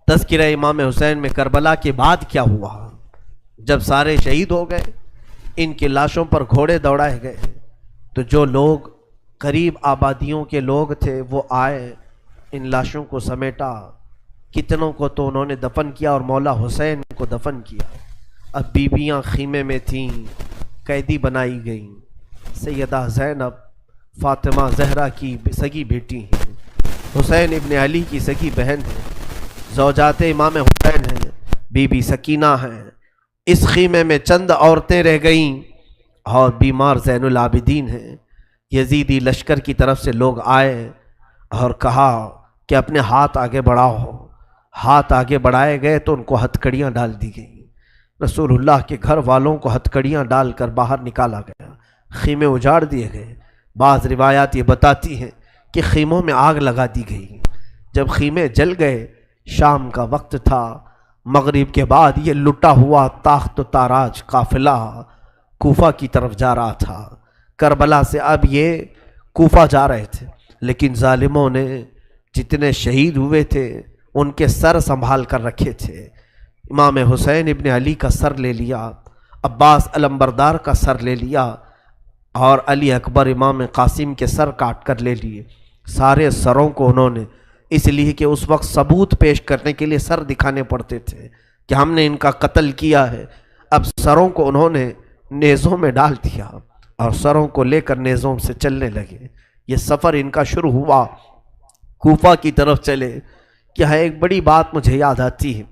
تذکرہ امام حسین میں کربلا کے بعد کیا ہوا؟ جب سارے شہید ہو گئے، ان کی لاشوں پر گھوڑے دوڑائے گئے، تو جو لوگ قریب آبادیوں کے لوگ تھے وہ آئے، ان لاشوں کو سمیٹا، کتنوں کو تو انہوں نے دفن کیا اور مولا حسین کو دفن کیا۔ اب بیویاں خیمے میں تھیں، قیدی بنائی گئیں۔ سیدہ زینب فاطمہ زہرا کی سگی بیٹی ہیں، حسین ابن علی کی سگی بہن ہیں، زوجات امام حسین ہیں، بی بی سکینہ ہیں۔ اس خیمے میں چند عورتیں رہ گئیں اور بیمار زین العابدین ہیں۔ یزیدی لشکر کی طرف سے لوگ آئے اور کہا کہ اپنے ہاتھ آگے بڑھاؤ۔ ہاتھ آگے بڑھائے گئے تو ان کو ہتھکڑیاں ڈال دی گئیں۔ رسول اللہ کے گھر والوں کو ہتھکڑیاں ڈال کر باہر نکالا گیا، خیمے اجاڑ دیے گئے۔ بعض روایات یہ بتاتی ہیں کہ خیموں میں آگ لگا دی گئی۔ جب خیمے جل گئے، شام کا وقت تھا، مغرب کے بعد یہ لٹا ہوا تاخت و تاراج قافلہ کوفہ کی طرف جا رہا تھا۔ کربلا سے اب یہ کوفہ جا رہے تھے، لیکن ظالموں نے جتنے شہید ہوئے تھے ان کے سر سنبھال کر رکھے تھے۔ امام حسین ابن علی کا سر لے لیا، عباس علمبردار کا سر لے لیا، اور علی اکبر امام قاسم کے سر کاٹ کر لے لیے۔ سارے سروں کو انہوں نے، اس لیے کہ اس وقت ثبوت پیش کرنے کے لیے سر دکھانے پڑتے تھے کہ ہم نے ان کا قتل کیا ہے۔ اب سروں کو انہوں نے نیزوں میں ڈال دیا اور سروں کو لے کر نیزوں سے چلنے لگے۔ یہ سفر ان کا شروع ہوا، کوفہ کی طرف چلے۔ کیا ہے، ایک بڑی بات مجھے یاد آتی ہے۔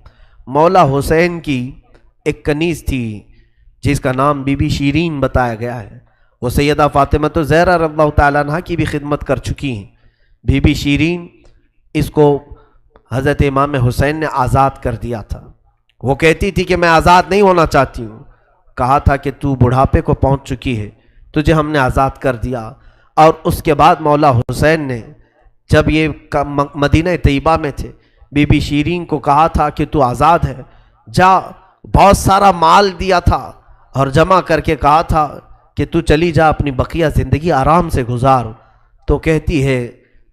مولا حسین کی ایک کنیز تھی جس کا نام بی بی شیرین بتایا گیا ہے۔ وہ سیدہ فاطمہ زہرا رضی اللہ تعالیٰ عنہ کی بھی خدمت کر چکی ہیں۔ بی بی شیرین، اس کو حضرت امام حسین نے آزاد کر دیا تھا۔ وہ کہتی تھی کہ میں آزاد نہیں ہونا چاہتی ہوں۔ کہا تھا کہ تو بڑھاپے کو پہنچ چکی ہے، تجھے ہم نے آزاد کر دیا۔ اور اس کے بعد مولا حسین نے جب یہ مدینہ طیبہ میں تھے، بی بی شیرین کو کہا تھا کہ تو آزاد ہے، جا۔ بہت سارا مال دیا تھا اور جمع کر کے کہا تھا کہ تو چلی جا، اپنی بقیہ زندگی آرام سے گزار۔ تو کہتی ہے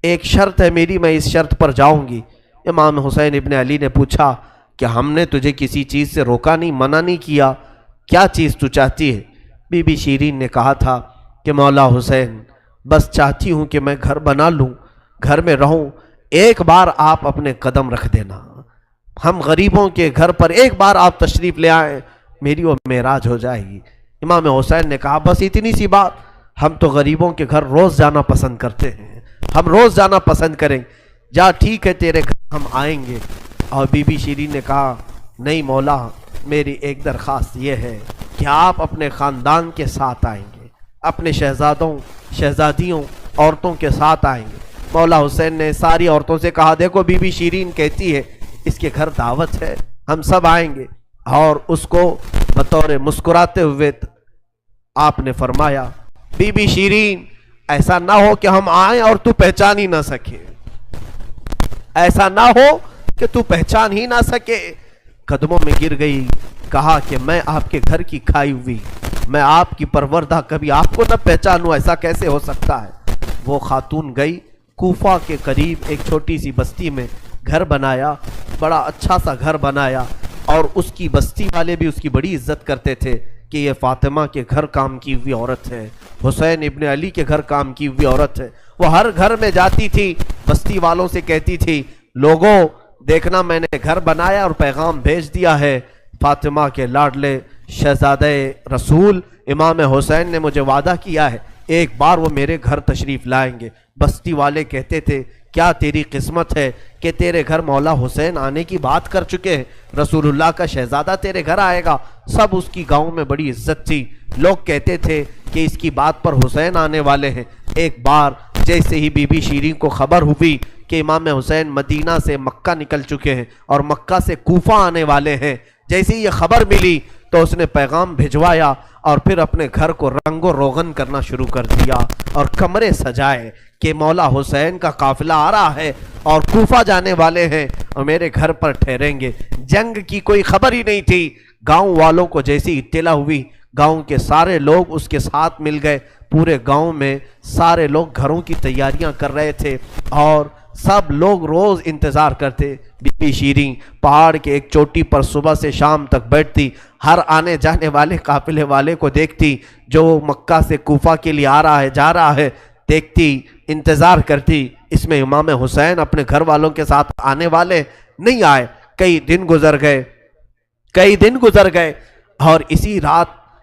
ایک شرط ہے میری، میں اس شرط پر جاؤں گی۔ امام حسین ابن علی نے پوچھا کہ ہم نے تجھے کسی چیز سے روکا نہیں، منع نہیں کیا، کیا چیز تو چاہتی ہے؟ بی بی شیرین نے کہا تھا کہ مولا حسین، بس چاہتی ہوں کہ میں گھر بنا لوں، گھر میں رہوں، ایک بار آپ اپنے قدم رکھ دینا، ہم غریبوں کے گھر پر ایک بار آپ تشریف لے آئیں، میری وہ معراج ہو جائے گی۔ امام حسین نے کہا بس اتنی سی بات، ہم تو غریبوں کے گھر روز جانا پسند کرتے ہیں، ہم روز جانا پسند کریں، جا ٹھیک ہے تیرے گھر ہم آئیں گے۔ اور بی بی شیرین نے کہا نہیں مولا، میری ایک درخواست یہ ہے کہ آپ اپنے خاندان کے ساتھ آئیں گے، اپنے شہزادوں شہزادیوں عورتوں کے ساتھ آئیں گے۔ مولا حسین نے ساری عورتوں سے کہا دیکھو بی بی شیرین کہتی ہے اس کے گھر دعوت ہے، ہم سب آئیں گے۔ اور اس کو بطور مسکراتے ہوئے آپ نے فرمایا بی بی شیرین، ایسا نہ ہو کہ ہم آئیں اور تو پہچان ہی نہ سکے، ایسا نہ ہو کہ تو پہچان ہی نہ سکے۔ قدموں میں گر گئی، کہا کہ میں آپ کے گھر کی کھائی ہوئی، میں آپ کی پروردہ، کبھی آپ کو نہ پہچانوں، ایسا کیسے ہو سکتا ہے؟ وہ خاتون گئی، کوفہ کے قریب ایک چھوٹی سی بستی میں گھر بنایا، بڑا اچھا سا گھر بنایا، اور اس کی بستی والے بھی اس کی بڑی عزت کرتے تھے کہ یہ فاطمہ کے گھر کام کی ہوئی عورت ہے، حسین ابن علی کے گھر کام کی ہوئی عورت ہے۔ وہ ہر گھر میں جاتی تھی، بستی والوں سے کہتی تھی لوگوں دیکھنا میں نے گھر بنایا اور پیغام بھیج دیا ہے، فاطمہ کے لاڈلے شہزادہ رسول امام حسین نے مجھے وعدہ کیا ہے ایک بار وہ میرے گھر تشریف لائیں گے۔ بستی والے کہتے تھے کیا تیری قسمت ہے کہ تیرے گھر مولا حسین آنے کی بات کر چکے ہیں، رسول اللہ کا شہزادہ تیرے گھر آئے گا۔ سب اس کی گاؤں میں بڑی عزت تھی، لوگ کہتے تھے کہ اس کی بات پر حسین آنے والے ہیں۔ ایک بار جیسے ہی بی بی شیرین کو خبر ہوئی کہ امام حسین مدینہ سے مکہ نکل چکے ہیں اور مکہ سے کوفہ آنے والے ہیں، جیسے ہی یہ خبر ملی تو اس نے پیغام بھجوایا اور پھر اپنے گھر کو رنگ و روغن کرنا شروع کر دیا اور کمرے سجائے کہ مولا حسین کا قافلہ آ رہا ہے اور کوفہ جانے والے ہیں اور میرے گھر پر ٹھہریں گے۔ جنگ کی کوئی خبر ہی نہیں تھی۔ گاؤں والوں کو جیسی اطلاع ہوئی، گاؤں کے سارے لوگ اس کے ساتھ مل گئے۔ پورے گاؤں میں سارے لوگ گھروں کی تیاریاں کر رہے تھے اور سب لوگ روز انتظار کرتے بی بی شیریں پہاڑ کے ایک چوٹی پر صبح سے شام تک بیٹھتی، ہر آنے جانے والے قافلے والے کو دیکھتی، جو مکہ سے کوفہ کے لیے آ رہا ہے جا رہا ہے، دیکھتی، انتظار کرتی، اس میں امام حسین اپنے گھر والوں کے ساتھ آنے والے نہیں آئے۔ کئی دن گزر گئے اور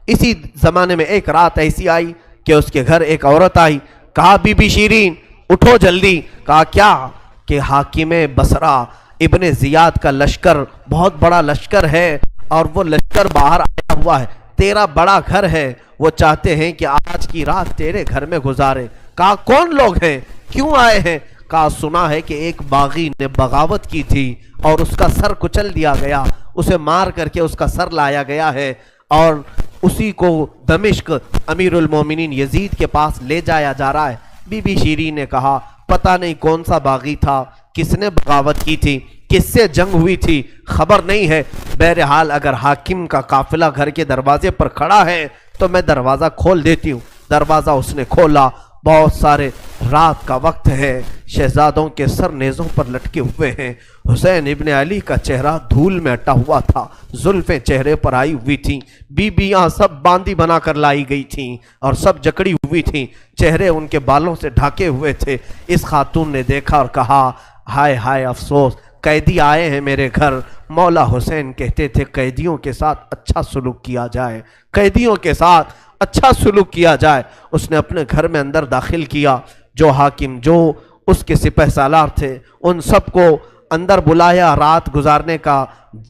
اسی زمانے میں ایک رات ایسی آئی کہ اس کے گھر ایک عورت آئی، کہا بی بی شیریں اٹھو جلدی۔ کہا کیا؟ کہ حاکم بصرہ ابن زیاد کا لشکر، بہت بڑا لشکر ہے اور وہ لشکر باہر آیا ہوا ہے، تیرا بڑا گھر ہے، وہ چاہتے ہیں کہ آج کی رات تیرے گھر میں گزارے۔ کہا کون لوگ ہیں، کیوں آئے ہیں؟ کہا سنا ہے کہ ایک باغی نے بغاوت کی تھی اور اس کا سر کچل دیا گیا، اسے مار کر کے اس کا سر لایا گیا ہے اور اسی کو دمشق امیر المومنین یزید کے پاس لے جایا جا رہا ہے۔ بی بی شیریں نے کہا پتہ نہیں کون سا باغی تھا، کس نے بغاوت کی تھی، کس سے جنگ ہوئی تھی، خبر نہیں ہے، بہرحال اگر حاکم کا قافلہ گھر کے دروازے پر کھڑا ہے تو میں دروازہ کھول دیتی ہوں۔ دروازہ اس نے کھولا، بہت سارے رات کا وقت ہے، شہزادوں کے سر نیزوں پر لٹکے ہوئے ہیں، حسین ابن علی کا چہرہ دھول میں اٹا ہوا تھا، زلفیں چہرے پر آئی ہوئی تھیں، بیویاں سب باندی بنا کر لائی گئی تھیں اور سب جکڑی ہوئی تھیں، چہرے ان کے بالوں سے ڈھاکے ہوئے تھے۔ اس خاتون نے دیکھا اور کہا ہائے ہائے افسوس، قیدی آئے ہیں میرے گھر۔ مولا حسین کہتے تھے قیدیوں کے ساتھ اچھا سلوک کیا جائے، قیدیوں کے ساتھ اچھا سلوک کیا جائے۔ اس نے اپنے گھر میں اندر داخل کیا، جو حاکم، جو اس کے سپہ سالار تھے، ان سب کو اندر بلایا، رات گزارنے کا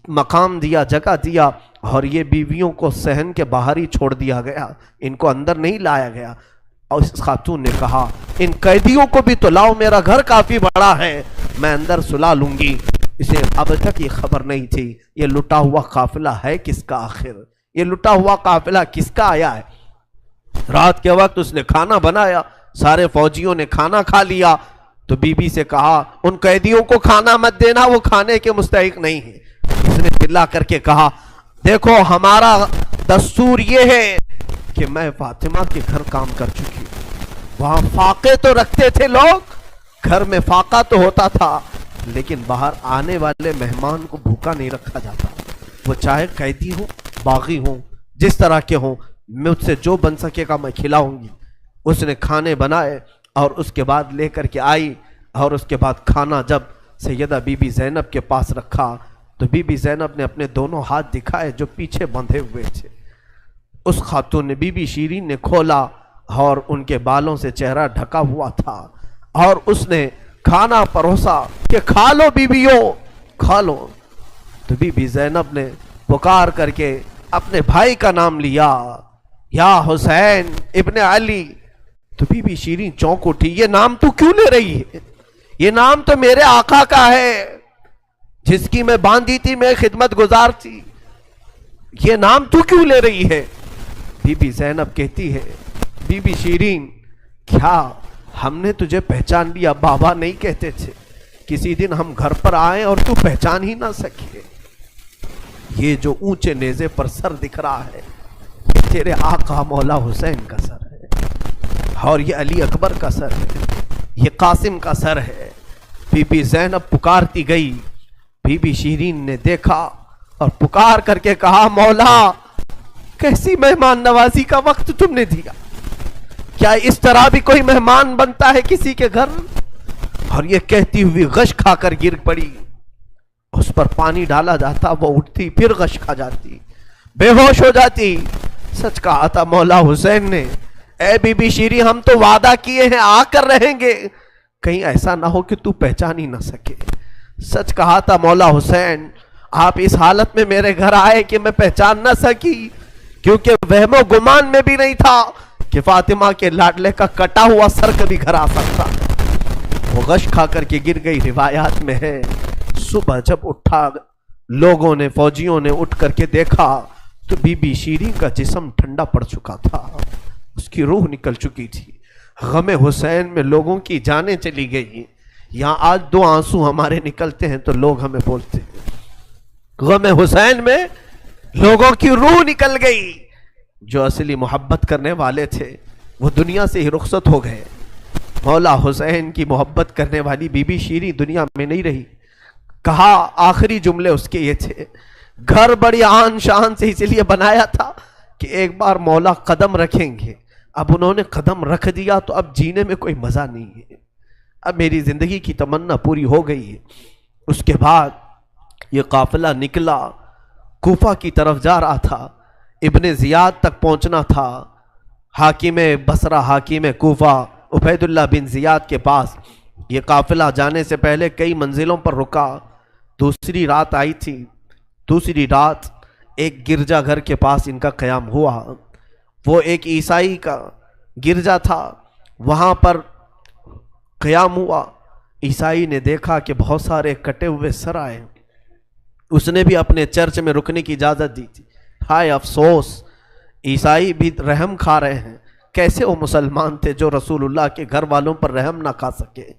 مقام دیا، جگہ دیا، اور یہ بیویوں کو صحن کے باہر ہی چھوڑ دیا گیا، ان کو اندر نہیں لایا گیا۔ اور اس خاتون نے کہا ان قیدیوں کو بھی تو لاؤ، میرا گھر کافی بڑا ہے، میں اندر سلا لوں گی۔ اسے اب تک یہ خبر نہیں تھی یہ لٹا ہوا قافلہ ہے کس کا، آخر یہ لٹا ہوا قافلہ کس کا آیا ہے۔ رات کے وقت اس نے کھانا بنایا، سارے فوجیوں نے کھانا کھا لیا، تو بی بی سے کہا ان قیدیوں کو کھانا مت دینا، وہ کھانے کے مستحق نہیں ہیں۔ اس نے چلا کر کے کہا دیکھو ہمارا دستور یہ ہے کہ میں فاطمہ کے گھر کام کر چکی ہوں، وہاں فاقے تو رکھتے تھے لوگ، گھر میں فاقہ تو ہوتا تھا، لیکن باہر آنے والے مہمان کو بھوکا نہیں رکھا جاتا، وہ چاہے قیدی ہوں، باغی ہوں، جس طرح کے ہوں، مجھ سے جو بن سکے گا میں کھلاؤں گی۔ اس نے کھانے بنائے اور اس کے بعد لے کر کے آئی، اور اس کے بعد کھانا جب سیدہ بی بی زینب کے پاس رکھا تو بی بی زینب نے اپنے دونوں ہاتھ دکھائے جو پیچھے بندھے ہوئے تھے۔ اس خاتون نے، بی بی شیریں نے کھولا اور ان کے بالوں سے چہرہ ڈھکا ہوا تھا، اور اس نے کھانا پروسا کہ کھا لو بیویوں، کھا لو۔ تو بی بی زینب نے پکار کر کے اپنے بھائی کا نام لیا، یا حسین ابن علی۔ تو بی بی شیریں چونک اٹھی، یہ نام تو کیوں لے رہی ہے؟ یہ نام تو میرے آقا کا ہے جس کی میں باندھی تھی، میں خدمت گزار تھی، یہ نام تو کیوں لے رہی ہے؟ بی بی زینب کہتی ہے بی بی شیریں کیا ہم نے تجھے پہچان لیا؟ بابا نہیں کہتے تھے کسی دن ہم گھر پر آئیں اور تو پہچان ہی نہ سکے؟ یہ جو اونچے نیزے پر سر دکھ رہا ہے یہ تیرے آقا مولا حسین کا سر ہے، اور یہ علی اکبر کا سر ہے، یہ قاسم کا سر ہے۔ بی بی زینب پکارتی گئی، بی بی شیریں نے دیکھا اور پکار کر کے کہا مولا کیسی مہمان نوازی کا وقت تم نے دیا، کیا اس طرح بھی کوئی مہمان بنتا ہے کسی کے گھر؟ اور یہ کہتی ہوئی غش کھا کر گر پڑی، اس پر پانی ڈالا جاتا، وہ اٹھتی پھر غش کھا جاتی، بے ہوش ہو جاتی۔ سچ کہا تھا مولا حسین نے، اے بی بی شیریں ہم تو وعدہ کیے ہیں آ کر رہیں گے، کہیں ایسا نہ ہو کہ تو پہچان ہی نہ سکے۔ سچ کہا تھا مولا حسین، آپ اس حالت میں میرے گھر آئے کہ میں پہچان نہ سکی، کیونکہ وہم و گمان میں بھی نہیں تھا کہ فاطمہ کے لاڈلے کا کٹا ہوا سر کبھی گھر آ سکتا۔ وہ غش کھا کر کے گر گئی، روایات میں ہے۔ صبح جب اٹھا لوگوں نے، فوجیوں نے اٹھ کر کے دیکھا تو بی بی شیریں کا جسم ٹھنڈا پڑ چکا تھا، اس کی روح نکل چکی تھی۔ غم حسین میں لوگوں کی جانیں چلی گئی۔ یہاں آج دو آنسو ہمارے نکلتے ہیں تو لوگ ہمیں بولتے ہیں، غم حسین میں لوگوں کی روح نکل گئی۔ جو اصلی محبت کرنے والے تھے وہ دنیا سے ہی رخصت ہو گئے۔ مولا حسین کی محبت کرنے والی بی بی شیریں دنیا میں نہیں رہی۔ کہا آخری جملے اس کے یہ تھے، گھر بڑی آن شان سے اس لیے بنایا تھا کہ ایک بار مولا قدم رکھیں گے، اب انہوں نے قدم رکھ دیا تو اب جینے میں کوئی مزہ نہیں ہے، اب میری زندگی کی تمنا پوری ہو گئی ہے۔ اس کے بعد یہ قافلہ نکلا، کوفہ کی طرف جا رہا تھا، ابن زیاد تک پہنچنا تھا، حاکم بصرہ حاکم کوفہ عبید اللہ بن زیاد کے پاس۔ یہ قافلہ جانے سے پہلے کئی منزلوں پر رکا، دوسری رات آئی تھی، دوسری رات ایک گرجا گھر کے پاس ان کا قیام ہوا، وہ ایک عیسائی کا گرجا تھا، وہاں پر قیام ہوا۔ عیسائی نے دیکھا کہ بہت سارے کٹے ہوئے سر آئے، اس نے بھی اپنے چرچ میں رکنے کی اجازت دی تھی۔ ہائے افسوس، عیسائی بھی رحم کھا رہے ہیں، کیسے وہ مسلمان تھے جو رسول اللہ کے گھر والوں پر رحم نہ کھا سکے۔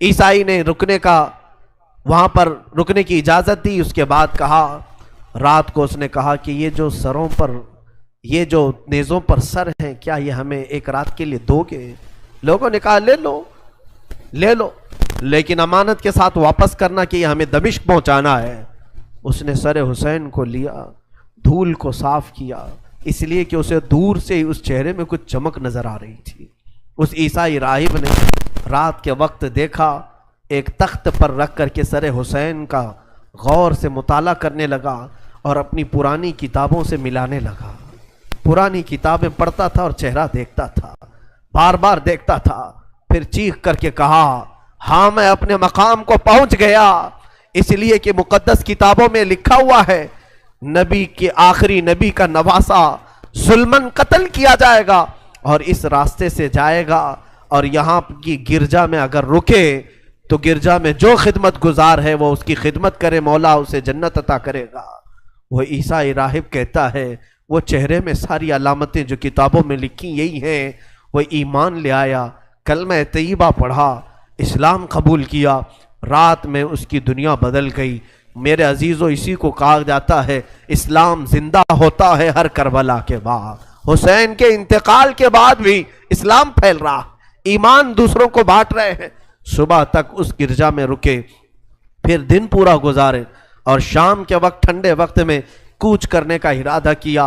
عیسائی نے وہاں پر رکنے کی اجازت دی۔ اس کے بعد کہا، رات کو اس نے کہا کہ یہ جو سروں پر، یہ جو نیزوں پر سر ہیں، کیا یہ ہمیں ایک رات کے لیے دو گے؟ لوگوں نے کہا لے لو لے لو، لیکن امانت کے ساتھ واپس کرنا کہ یہ ہمیں دمشق پہنچانا ہے۔ اس نے سر حسین کو لیا، دھول کو صاف کیا، اس لیے کہ اسے دور سے ہی اس چہرے میں کچھ چمک نظر آ رہی تھی۔ اس عیسائی راہب نے رات کے وقت دیکھا، ایک تخت پر رکھ کر کے سر حسین کا غور سے مطالعہ کرنے لگا اور اپنی پرانی کتابوں سے ملانے لگا۔ پرانی کتابیں پڑھتا تھا اور چہرہ دیکھتا تھا، بار بار دیکھتا تھا، پھر چیخ کر کے کہا، ہاں میں اپنے مقام کو پہنچ گیا، اس لیے کہ مقدس کتابوں میں لکھا ہوا ہے نبی کے آخری نبی کا نواسا ظلمن قتل کیا جائے گا اور اس راستے سے جائے گا، اور یہاں کی گرجا میں اگر رکے تو گرجا میں جو خدمت گزار ہے وہ اس کی خدمت کرے، مولا اسے جنت عطا کرے گا۔ وہ عیسائی راہب کہتا ہے وہ چہرے میں ساری علامتیں جو کتابوں میں لکھی یہی ہیں، وہ ایمان لے آیا، کلمہ طیبہ پڑھا، اسلام قبول کیا، رات میں اس کی دنیا بدل گئی۔ میرے عزیزو، اسی کو کہا جاتا ہے اسلام زندہ ہوتا ہے ہر کربلا کے بعد۔ حسین کے انتقال کے بعد بھی اسلام پھیل رہا، ایمان دوسروں کو بانٹ رہے ہیں۔ صبح تک اس گرجا میں رکے، پھر دن پورا گزارے اور شام کے وقت ٹھنڈے وقت میں کوچ کرنے کا ارادہ کیا،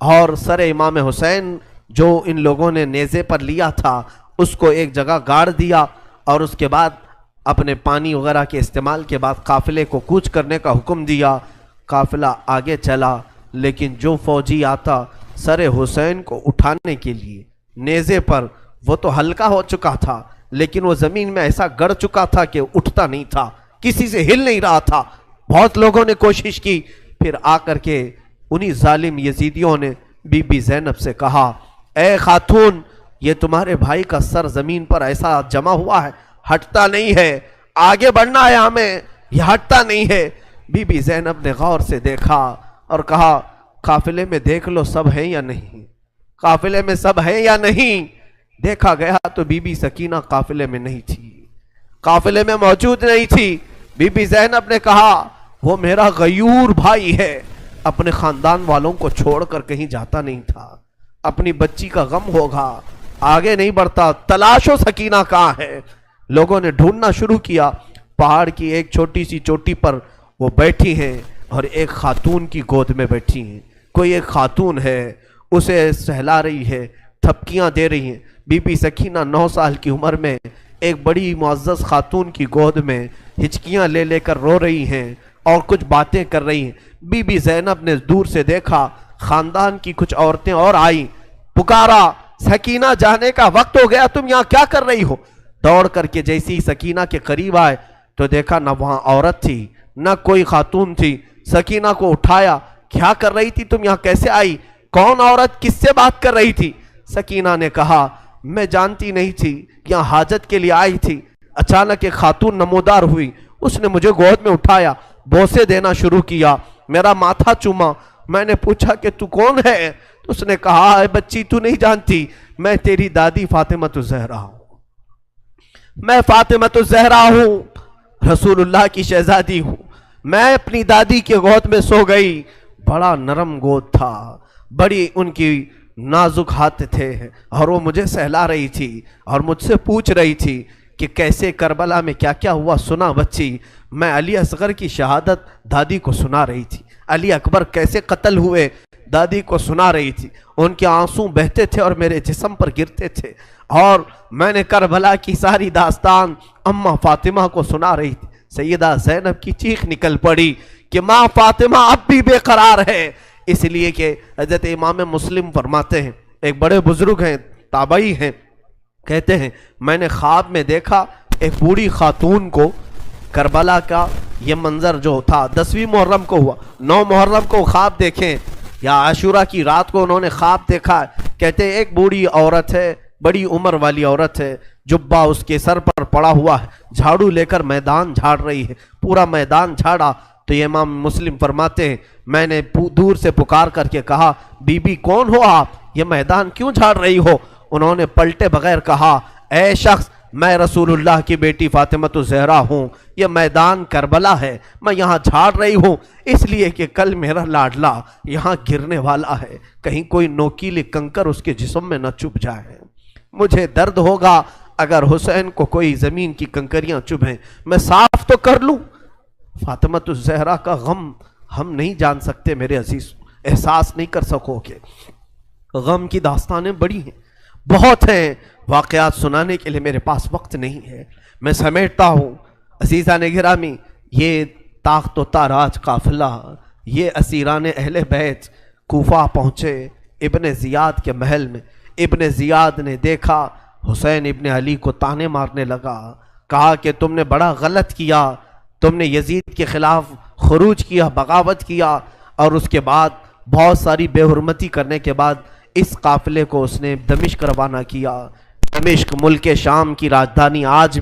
اور سر امام حسین جو ان لوگوں نے نیزے پر لیا تھا اس کو ایک جگہ گاڑ دیا، اور اس کے بعد اپنے پانی وغیرہ کے استعمال کے بعد قافلے کو کوچ کرنے کا حکم دیا۔ قافلہ آگے چلا، لیکن جو فوجی آتا سر حسین کو اٹھانے کے لیے نیزے پر، وہ تو ہلکا ہو چکا تھا لیکن وہ زمین میں ایسا گڑ چکا تھا کہ اٹھتا نہیں تھا، کسی سے ہل نہیں رہا تھا۔ بہت لوگوں نے کوشش کی، پھر آ کر کے انہی ظالم یزیدیوں نے بی بی زینب سے کہا، اے خاتون، یہ تمہارے بھائی کا سر زمین پر ایسا جمع ہوا ہے، ہٹتا نہیں ہے، آگے بڑھنا ہے ہمیں، یہ ہٹتا نہیں ہے۔ بی بی زینب نے غور سے دیکھا اور کہا، قافلے میں دیکھ لو سب ہیں یا نہیں، قافلے میں سب ہیں یا نہیں۔ دیکھا گیا تو بی بی سکینہ قافلے میں نہیں تھی، قافلے میں موجود نہیں تھی۔ بی بی زینب نے کہا، وہ میرا غیور بھائی ہے، اپنے خاندان والوں کو چھوڑ کر کہیں جاتا نہیں تھا، اپنی بچی کا غم ہوگا، آگے نہیں بڑھتا، تلاشو سکینہ کہاں ہے۔ لوگوں نے ڈھونڈنا شروع کیا، پہاڑ کی ایک چھوٹی سی چوٹی پر وہ بیٹھی ہیں اور ایک خاتون کی گود میں بیٹھی ہیں، کوئی ایک خاتون ہے، اسے سہلا رہی ہے، تھپکیاں دے رہی ہیں۔ بی بی سکینہ 9 سال کی عمر میں ایک بڑی معزز خاتون کی گود میں ہچکیاں لے لے کر رو رہی ہیں اور کچھ باتیں کر رہی ہیں۔ بی بی زینب نے دور سے دیکھا، خاندان کی کچھ عورتیں اور آئیں، پکارا، سکینہ جانے کا وقت ہو گیا، تم یہاں کیا کر رہی ہو؟ دوڑ کر کے جیسی سکینہ کے قریب آئے تو دیکھا نہ وہاں عورت تھی نہ کوئی خاتون تھی۔ سکینہ کو اٹھایا، کیا کر رہی تھی تم یہاں، کیسے آئی، کون عورت کس سے بات کر رہی تھی؟ سکینہ نے کہا، میں جانتی نہیں تھی، یہاں حاجت کے لیے آئی تھی، اچانک ایک خاتون نمودار ہوئی، اس نے مجھے گود میں اٹھایا، بوسے دینا شروع کیا، میرا ماتھا چوما، میں نے پوچھا کہ تو کون ہے؟ تو اس نے کہا، اے بچی تو نہیں جانتی، میں تیری دادی فاطمۃ الزہرا ہوں، میں فاطمۃ الزہرا ہوں، رسول اللہ کی شہزادی ہوں۔ میں اپنی دادی کے گود میں سو گئی، بڑا نرم گود تھا، بڑی ان کی نازک ہاتھ تھے، اور وہ مجھے سہلا رہی تھی اور مجھ سے پوچھ رہی تھی کہ کیسے کربلا میں کیا کیا ہوا سنا بچی؟ میں علی اصغر کی شہادت دادی کو سنا رہی تھی، علی اکبر کیسے قتل ہوئے دادی کو سنا رہی تھی، ان کے آنسو بہتے تھے اور میرے جسم پر گرتے تھے، اور میں نے کربلا کی ساری داستان اماں فاطمہ کو سنا رہی تھی۔ سیدہ زینب کی چیخ نکل پڑی کہ ماں فاطمہ اب بھی بے قرار ہے، اس لیے کہ حضرت امام مسلم فرماتے ہیں، ایک بڑے بزرگ ہیں، تابعی ہیں، کہتے ہیں میں نے خواب میں دیکھا ایک بوڑھی خاتون کو، کربلا کا یہ منظر جو تھا 10ویں محرم کو ہوا، 9 محرم کو خواب دیکھیں یا عاشورہ کی رات کو انہوں نے خواب دیکھا، کہتے ہیں ایک بوڑھی عورت ہے، بڑی عمر والی عورت ہے، جبہ اس کے سر پر پڑا ہوا ہے، جھاڑو لے کر میدان جھاڑ رہی ہے، پورا میدان جھاڑا۔ تو یہ امام مسلم فرماتے ہیں میں نے دور سے پکار کر کے کہا بی بی کون ہو آپ، یہ میدان کیوں جھاڑ رہی ہو؟ انہوں نے پلٹے بغیر کہا اے شخص میں رسول اللہ کی بیٹی فاطمہ الزہرا ہوں، یہ میدان کربلا ہے، میں یہاں جھاڑ رہی ہوں اس لیے کہ کل میرا لاڈلا یہاں گرنے والا ہے، کہیں کوئی نوکیلی کنکر اس کے جسم میں نہ چبھ جائے، مجھے درد ہوگا اگر حسین کو کوئی زمین کی کنکریاں چبھیں، میں صاف تو کر لوں۔ فاطمہ الزہرا کا غم ہم نہیں جان سکتے میرے عزیز، احساس نہیں کر سکو گے، غم کی داستانیں بڑی ہیں، بہت ہیں، واقعات سنانے کے لیے میرے پاس وقت نہیں ہے، میں سمیٹتا ہوں۔ عزیزان گرامی، یہ تاخت و تاراج قافلہ، یہ اسیران اہل بیت کوفہ پہنچے ابن زیاد کے محل میں، ابن زیاد نے دیکھا حسین ابن علی کو تانے مارنے لگا، کہا کہ تم نے بڑا غلط کیا، تم نے یزید کے خلاف خروج کیا، بغاوت کیا، اور اس کے بعد بہت ساری بے حرمتی کرنے کے بعد اس قافلے کو اس نے دمشق روانہ کیا۔ دمشق ملک شام کی راجدھانی، آج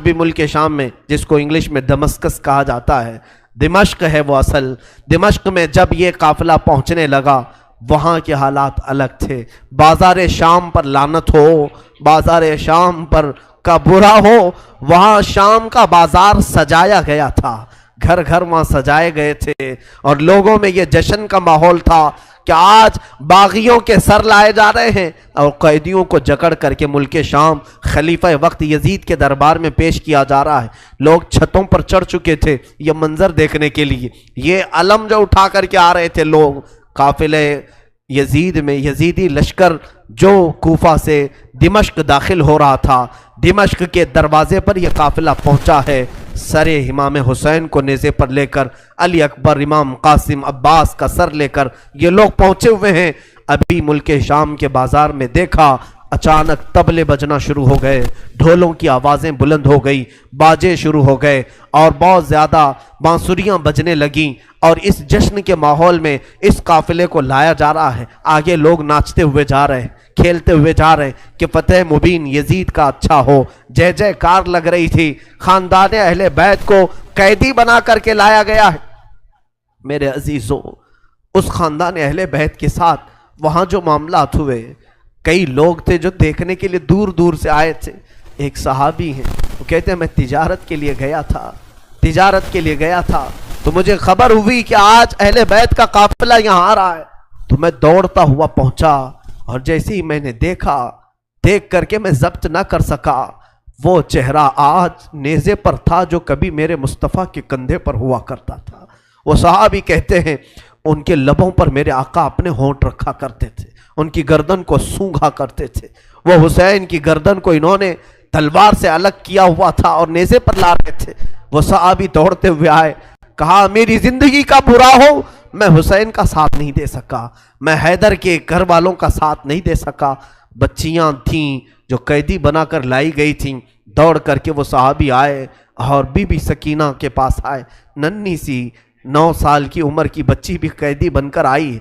بھی ملک شام میں جس کو انگلش میں دمسکس کہا جاتا ہے، دمشق ہے وہ اصل۔ دمشق میں جب یہ قافلہ پہنچنے لگا وہاں کے حالات الگ تھے، بازار شام پر لعنت ہو، بازار شام پر کا برا ہو، وہاں شام کا بازار سجایا گیا تھا، گھر گھر وہاں سجائے گئے تھے، اور لوگوں میں یہ جشن کا ماحول تھا کہ آج باغیوں کے سر لائے جا رہے ہیں اور قیدیوں کو جکڑ کر کے ملک شام خلیفہ وقت یزید کے دربار میں پیش کیا جا رہا ہے۔ لوگ چھتوں پر چڑھ چکے تھے یہ منظر دیکھنے کے لیے، یہ علم جو اٹھا کر کے آ رہے تھے لوگ قافلے یزید میں، یزیدی لشکر جو کوفہ سے دمشق داخل ہو رہا تھا، دمشق کے دروازے پر یہ قافلہ پہنچا ہے، سر امام حسین کو نیزے پر لے کر، علی اکبر، امام قاسم، عباس کا سر لے کر یہ لوگ پہنچے ہوئے ہیں۔ ابھی ملک شام کے بازار میں دیکھا اچانک طبلے بجنا شروع ہو گئے، ڈھولوں کی آوازیں بلند ہو گئی، باجے شروع ہو گئے اور بہت زیادہ بانسریاں بجنے لگیں، اور اس جشن کے ماحول میں اس قافلے کو لایا جا رہا ہے۔ آگے لوگ ناچتے ہوئے جا رہے ہیں، کھیلتے ہوئے جا رہے ہیں کہ فتح مبین یزید کا اچھا ہو، جے جے کار لگ رہی تھی۔ خاندان اہل بیت کو قیدی بنا کر کے لایا گیا ہے۔ میرے عزیزوں، اس خاندان اہل بیت کے ساتھ وہاں جو معاملات ہوئے، کئی لوگ تھے جو دیکھنے کے لیے دور دور سے آئے تھے۔ ایک صحابی ہیں، وہ کہتے ہیں میں تجارت کے لیے گیا تھا تو مجھے خبر ہوئی کہ آج اہل بیت کا قافلہ یہاں آ رہا ہے، تو میں دوڑتا ہوا پہنچا، اور جیسے ہی میں نے دیکھ کر کے میں ضبط نہ کر سکا، وہ چہرہ آج نیزے پر تھا جو کبھی میرے مصطفیٰ کے کندھے پر ہوا کرتا تھا۔ وہ صحابی کہتے ہیں ان کے لبوں پر میرے آقا اپنے ہونٹ رکھا کرتے تھے، ان کی گردن کو سونگھا کرتے تھے۔ وہ حسین کی گردن کو انہوں نے تلوار سے الگ کیا ہوا تھا اور نیزے پر لا رہے تھے۔ وہ صحابی دوڑتے ہوئے آئے، کہا میری زندگی کا برا ہو میں حسین کا ساتھ نہیں دے سکا، میں حیدر کے گھر والوں کا ساتھ نہیں دے سکا۔ بچیاں تھیں جو قیدی بنا کر لائی گئی تھیں، دوڑ کر کے وہ صحابی آئے اور بی بی سکینہ کے پاس آئے، ننھی سی 9 سال کی عمر کی بچی بھی قیدی بن کر آئی،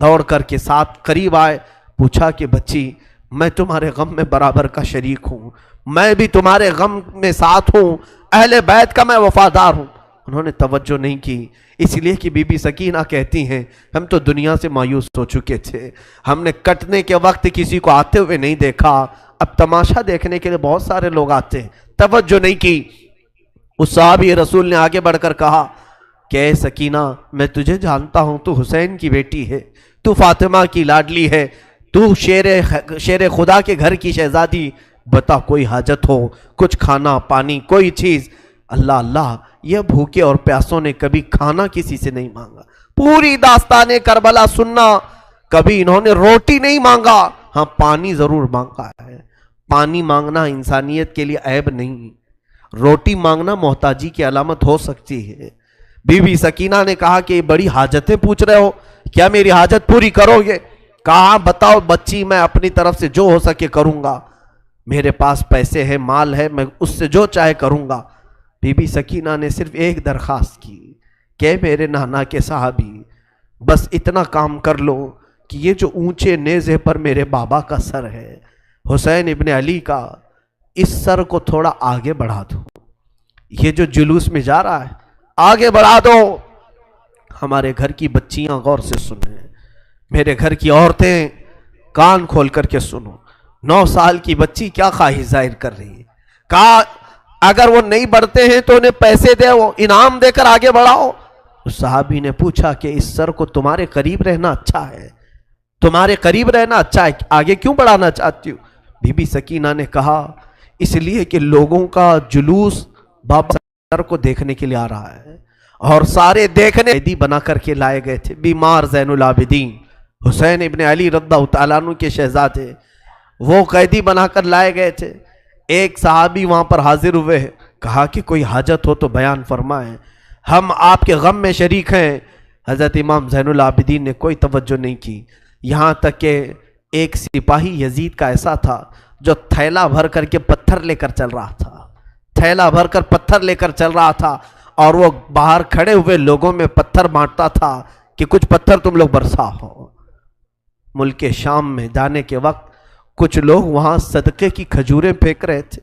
دوڑ کر کے ساتھ قریب آئے، پوچھا کہ بچی میں تمہارے غم میں برابر کا شریک ہوں، میں بھی تمہارے غم میں ساتھ ہوں، اہل بیت کا میں وفادار ہوں۔ انہوں نے توجہ نہیں کی، اس لیے کہ بی بی سکینہ کہتی ہیں ہم تو دنیا سے مایوس ہو چکے تھے، ہم نے کٹنے کے وقت کسی کو آتے ہوئے نہیں دیکھا، اب تماشا دیکھنے کے لیے بہت سارے لوگ آتے ہیں، توجہ نہیں کی۔ اس صحابی رسول نے آگے بڑھ کر کہا کہ اے سکینہ میں تجھے جانتا ہوں، تو حسین کی بیٹی ہے، تو فاطمہ کی لاڈلی ہے، تو شیر خدا کے گھر کی شہزادی بتا کوئی حاجت ہو، کچھ کھانا پانی کوئی چیز۔ اللہ اللہ، یہ بھوکے اور پیاسوں نے کبھی کھانا کسی سے نہیں مانگا۔ پوری داستان کربلا سننا، کبھی انہوں نے روٹی نہیں مانگا، ہاں پانی ضرور مانگا ہے۔ پانی مانگنا انسانیت کے لیے عیب نہیں، روٹی مانگنا محتاجی کی علامت ہو سکتی ہے۔ بی بی سکینہ نے کہا کہ بڑی حاجتیں پوچھ رہے ہو، کیا میری حاجت پوری کرو گے؟ کہا بتاؤ بچی، میں اپنی طرف سے جو ہو سکے کروں گا، میرے پاس پیسے ہیں، مال ہے، میں اس سے جو چاہے کروں گا۔ بی بی سکینہ نے صرف ایک درخواست کی کہ میرے نانا کے صحابی، بس اتنا کام کر لو کہ یہ جو اونچے نیزے پر میرے بابا کا سر ہے، حسین ابن علی کا، اس سر کو تھوڑا آگے بڑھا دو، یہ جو جلوس میں جا رہا ہے آگے بڑھا دو۔ ہمارے گھر کی بچیاں غور سے سنیں، میرے گھر کی عورتیں کان کھول کر کے سنو، 9 سال کی بچی کیا خواہش ظاہر کر رہی ہے۔ کہا اگر وہ نہیں بڑھتے ہیں تو انہیں پیسے دے، وہ انعام دے کر آگے بڑھاؤ۔ اس صحابی نے پوچھا کہ اس سر کو تمہارے قریب رہنا اچھا ہے، تمہارے قریب رہنا اچھا ہے، آگے کیوں بڑھانا چاہتی ہو؟ بی بی سکینہ نے کہا اس لیے کہ لوگوں کا جلوس بابا سر کو دیکھنے کے لیے آ رہا ہے، اور سارے دیکھنے قیدی بنا کر کے لائے گئے تھے۔ بیمار زین العابدین حسین ابن علی رضی اللہ تعالیٰ عنہ کے شہزادے، وہ قیدی بنا کر لائے گئے تھے۔ ایک صحابی وہاں پر حاضر ہوئے، کہا کہ کوئی حاجت ہو تو بیان فرمائیں، ہم آپ کے غم میں شریک ہیں۔ حضرت امام زین العابدین نے کوئی توجہ نہیں کی، یہاں تک کہ ایک سپاہی یزید کا ایسا تھا جو تھیلا بھر کر کے پتھر لے کر چل رہا تھا، تھیلا بھر کر پتھر لے کر چل رہا تھا، اور وہ باہر کھڑے ہوئے لوگوں میں پتھر بانٹتا تھا کہ کچھ پتھر تم لوگ برسا ہو۔ ملک شام میں جانے کے وقت کچھ لوگ وہاں صدقے کی کھجوریں پھینک رہے تھے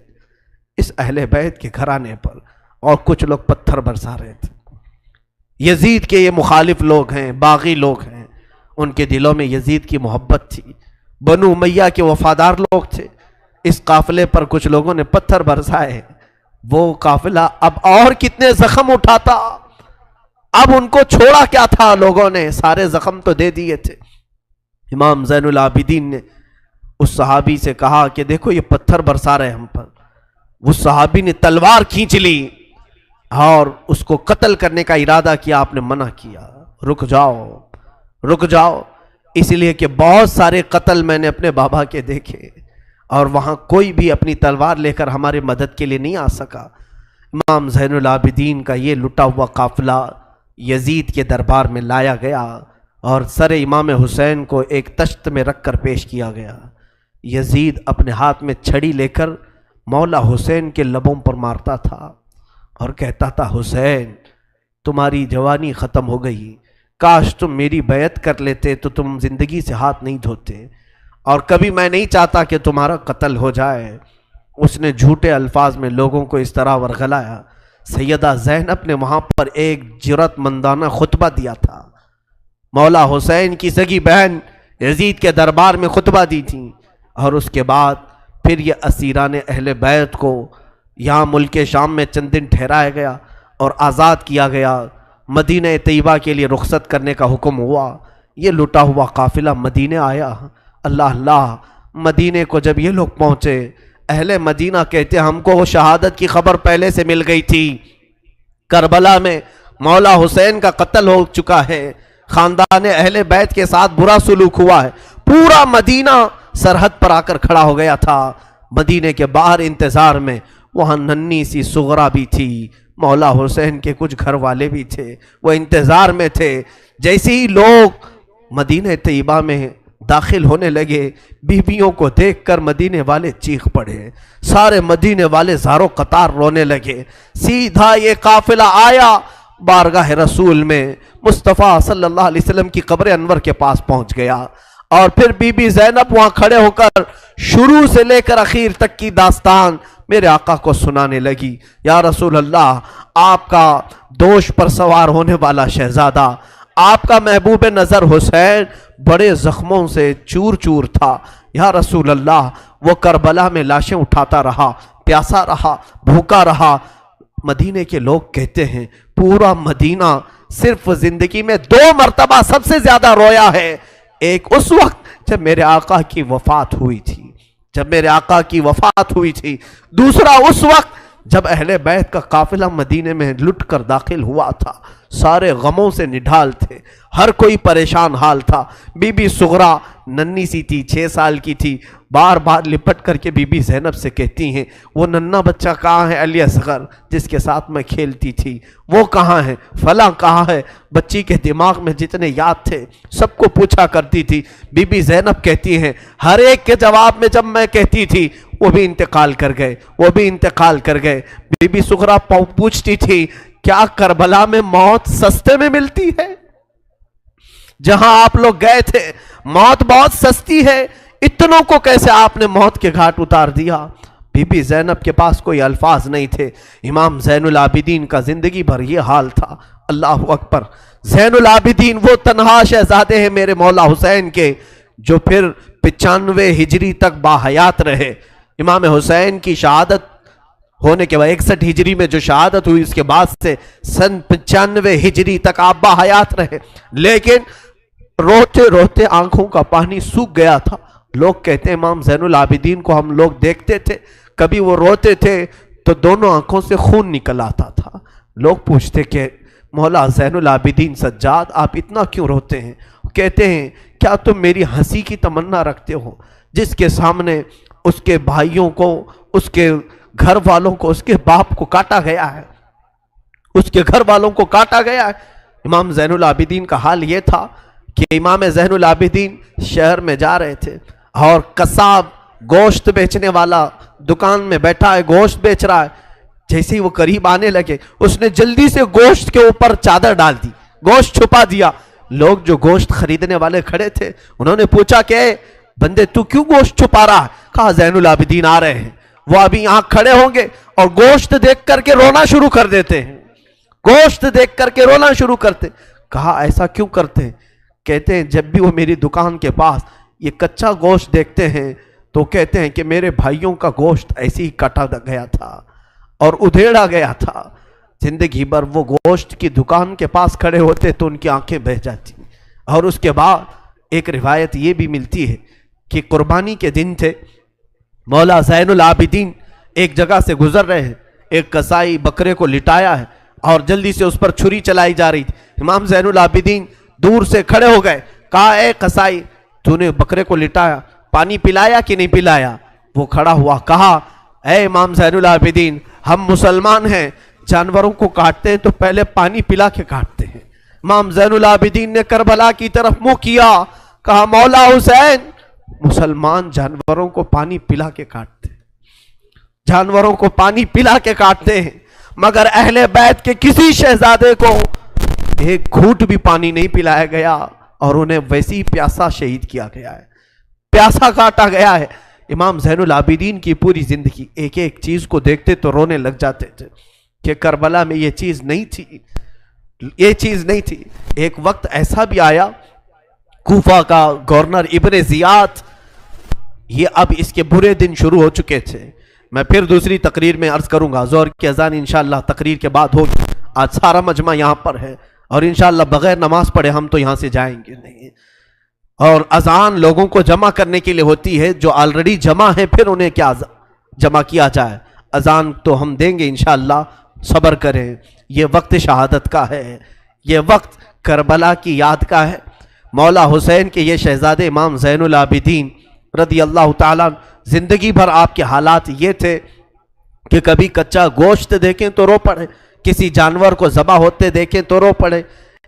اس اہل بیت کے گھرانے پر، اور کچھ لوگ پتھر برسا رہے تھے۔ یزید کے یہ مخالف لوگ ہیں، باغی لوگ ہیں، ان کے دلوں میں یزید کی محبت تھی، بنو امیہ کے وفادار لوگ تھے۔ اس قافلے پر کچھ لوگوں نے پتھر برسائے، وہ قافلہ اب اور کتنے زخم اٹھاتا، اب ان کو چھوڑا کیا تھا، لوگوں نے سارے زخم تو دے دیے تھے۔ امام زین العابدین نے اس صحابی سے کہا کہ دیکھو یہ پتھر برسا رہے ہم پر۔ اس صحابی نے تلوار کھینچ لی اور اس کو قتل کرنے کا ارادہ کیا، آپ نے منع کیا، رک جاؤ رک جاؤ، اس لیے کہ بہت سارے قتل میں نے اپنے بابا کے دیکھے، اور وہاں کوئی بھی اپنی تلوار لے کر ہمارے مدد کے لیے نہیں آ سکا۔ امام زین العابدین کا یہ لٹا ہوا قافلہ یزید کے دربار میں لایا گیا، اور سر امام حسین کو ایک تشت میں رکھ کر پیش کیا گیا۔ یزید اپنے ہاتھ میں چھڑی لے کر مولا حسین کے لبوں پر مارتا تھا اور کہتا تھا حسین تمہاری جوانی ختم ہو گئی، کاش تم میری بیعت کر لیتے تو تم زندگی سے ہاتھ نہیں دھوتے، اور کبھی میں نہیں چاہتا کہ تمہارا قتل ہو جائے۔ اس نے جھوٹے الفاظ میں لوگوں کو اس طرح ورغلایا۔ سیدہ زینب نے وہاں پر ایک جرأت مندانہ خطبہ دیا تھا، مولا حسین کی سگی بہن یزید کے دربار میں خطبہ دی تھی، اور اس کے بعد پھر یہ اسیران اہل بیت کو یہاں ملک شام میں چند دن ٹھہرایا گیا اور آزاد کیا گیا، مدینہ طیبہ کے لیے رخصت کرنے کا حکم ہوا۔ یہ لٹا ہوا قافلہ مدینہ آیا۔ اللہ اللہ، مدینے کو جب یہ لوگ پہنچے، اہل مدینہ کہتے ہم کو وہ شہادت کی خبر پہلے سے مل گئی تھی، کربلا میں مولا حسین کا قتل ہو چکا ہے، خاندان اہل بیت کے ساتھ برا سلوک ہوا ہے۔ پورا مدینہ سرحد پر آ کر کھڑا ہو گیا تھا، مدینے کے باہر انتظار میں۔ وہاں ننھی سی سغرا بھی تھی، مولا حسین کے کچھ گھر والے بھی تھے، وہ انتظار میں تھے۔ جیسے ہی لوگ مدینہ طیبہ میں داخل ہونے لگے، بیویوں کو دیکھ کر مدینے والے چیخ پڑے، سارے مدینے والے زاروں قطار رونے لگے۔ سیدھا یہ قافلہ آیا بارگاہ رسول میں، مصطفیٰ صلی اللہ علیہ وسلم کی قبر انور کے پاس پہنچ گیا، اور پھر بی بی زینب وہاں کھڑے ہو کر شروع سے لے کر اخیر تک کی داستان میرے آقا کو سنانے لگی۔ یا رسول اللہ، آپ کا دوش پر سوار ہونے والا شہزادہ، آپ کا محبوب نظر حسین بڑے زخموں سے چور چور تھا۔ یا رسول اللہ، وہ کربلا میں لاشیں اٹھاتا رہا، پیاسا رہا، بھوکا رہا۔ مدینے کے لوگ کہتے ہیں پورا مدینہ صرف زندگی میں 2 مرتبہ سب سے زیادہ رویا ہے، ایک اس وقت جب میرے آقا کی وفات ہوئی تھی، جب میرے آقا کی وفات ہوئی تھی، دوسرا اس وقت جب اہل بیت کا قافلہ مدینے میں لٹ کر داخل ہوا تھا، سارے غموں سے نڈھال تھے، ہر کوئی پریشان حال تھا۔ بی بی صغرا ننھی سی تھی، 6 سال کی تھی، بار بار لپٹ کر کے بی بی زینب سے کہتی ہیں وہ ننھا بچہ کہاں ہے علی اصغر جس کے ساتھ میں کھیلتی تھی، وہ کہاں ہے، فلاں کہاں ہے۔ بچی کے دماغ میں جتنے یاد تھے سب کو پوچھا کرتی تھی۔ بی بی زینب کہتی ہیں ہر ایک کے جواب میں جب میں کہتی تھی وہ بھی انتقال کر گئے، وہ بھی انتقال کر گئے۔ بی بی صغرا پوچھتی تھی کیا کربلا میں موت سستے میں ملتی ہے؟ جہاں آپ لوگ گئے تھے موت بہت سستی ہے، اتنوں کو کیسے آپ نے موت کے گھاٹ اتار دیا؟ بی بی زینب کے پاس کوئی الفاظ نہیں تھے۔ امام زین العابدین کا زندگی بھر یہ حال تھا۔ اللہ اکبر، زین العابدین وہ تنہا شہزادے ہیں میرے مولا حسین کے جو پھر 95 ہجری تک باحیات رہے۔ امام حسین کی شہادت ہونے کے بعد 61 ہجری میں جو شہادت ہوئی اس کے بعد سے سن 95 ہجری تک آپ باحیات رہے، لیکن روتے روتے آنکھوں کا پانی سوکھ گیا تھا۔ لوگ کہتے ہیں امام زین العابدین کو ہم لوگ دیکھتے تھے، کبھی وہ روتے تھے تو دونوں آنکھوں سے خون نکل آتا تھا۔ لوگ پوچھتے کہ مولا زین العابدین سجاد آپ اتنا کیوں روتے ہیں؟ کہتے ہیں کیا تم میری ہنسی کی تمنا رکھتے ہو؟ جس کے سامنے اس کے بھائیوں کو، اس کے گھر والوں کو، اس کے باپ کو کاٹا گیا ہے، اس کے گھر والوں کو کاٹا گیا ہے۔ امام زین العابدین کا حال یہ تھا کہ امام زین العابدین شہر میں جا رہے تھے اور قصاب گوشت بیچنے والا دکان میں بیٹھا ہے، گوشت بیچ رہا ہے۔ جیسے ہی وہ قریب آنے لگے اس نے جلدی سے گوشت کے اوپر چادر ڈال دی، گوشت چھپا دیا۔ لوگ جو گوشت خریدنے والے کھڑے تھے انہوں نے پوچھا کہ اے بندے تو کیوں گوشت چھپا رہا ہے؟ کہا زین العابدین آ رہے ہیں، وہ ابھی یہاں کھڑے ہوں گے اور گوشت دیکھ کر کے رونا شروع کر دیتے ہیں، گوشت دیکھ کر کے رونا شروع کرتے۔ کہا ایسا کیوں کرتے ہیں؟ کہتے ہیں جب بھی وہ میری دکان کے پاس یہ کچا گوشت دیکھتے ہیں تو کہتے ہیں کہ میرے بھائیوں کا گوشت ایسے ہی کاٹا گیا تھا اور ادھیڑا گیا تھا۔ زندگی بھر وہ گوشت کی دکان کے پاس کھڑے ہوتے تو ان کی آنکھیں بہہ جاتی۔ اور اس کے بعد ایک روایت یہ بھی ملتی ہے کہ قربانی کے دن تھے، مولا زین العابدین ایک جگہ سے گزر رہے ہیں، ایک قصائی بکرے کو لٹایا ہے اور جلدی سے اس پر چھری چلائی جا رہی تھی۔ امام زین العابدین دور سے کھڑے ہو گئے، کہا اے قصائی تو نے بکرے کو لٹایا، پانی پلایا کہ نہیں پلایا؟ وہ کھڑا ہوا، کہا اے امام زین العابدین ہم مسلمان ہیں، جانوروں کو کاٹتے ہیں تو پہلے پانی پلا کے کاٹتے ہیں۔ امام زین العابدین نے کربلا کی طرف منہ کیا، کہا مولا حسین مسلمان جانوروں کو پانی پلا کے کاٹتے ہیں، جانوروں کو پانی پلا کے کاٹتے ہیں، مگر اہل بیت کے کسی شہزادے کو ایک گھونٹ بھی پانی نہیں پلایا گیا اور انہیں ویسی ہی پیاسا شہید کیا گیا ہے، پیاسا کاٹا گیا ہے۔ امام زین العابدین کی پوری زندگی ایک ایک چیز کو دیکھتے تو رونے لگ جاتے تھے کہ کربلا میں یہ چیز نہیں تھی، یہ چیز نہیں تھی۔ ایک وقت ایسا بھی آیا، کوفہ کا گورنر ابن زیاد، یہ اب اس کے برے دن شروع ہو چکے تھے۔ میں پھر دوسری تقریر میں عرض کروں گا، ظہر کی اذان انشاءاللہ تقریر کے بعد ہوگی۔ آج سارا مجمع یہاں پر ہے اور انشاءاللہ بغیر نماز پڑھے ہم تو یہاں سے جائیں گے نہیں، اور اذان لوگوں کو جمع کرنے کے لیے ہوتی ہے، جو آلریڈی جمع ہیں پھر انہیں کیا جمع کیا جائے۔ اذان تو ہم دیں گے انشاءاللہ، صبر کریں۔ یہ وقت شہادت کا ہے، یہ وقت کربلا کی یاد کا ہے۔ مولا حسین کے یہ شہزادے امام زین العابدین رضی اللہ تعالیٰ، زندگی بھر آپ کے حالات یہ تھے کہ کبھی کچا گوشت دیکھیں تو رو پڑے، کسی جانور کو ذبح ہوتے دیکھیں تو رو پڑے۔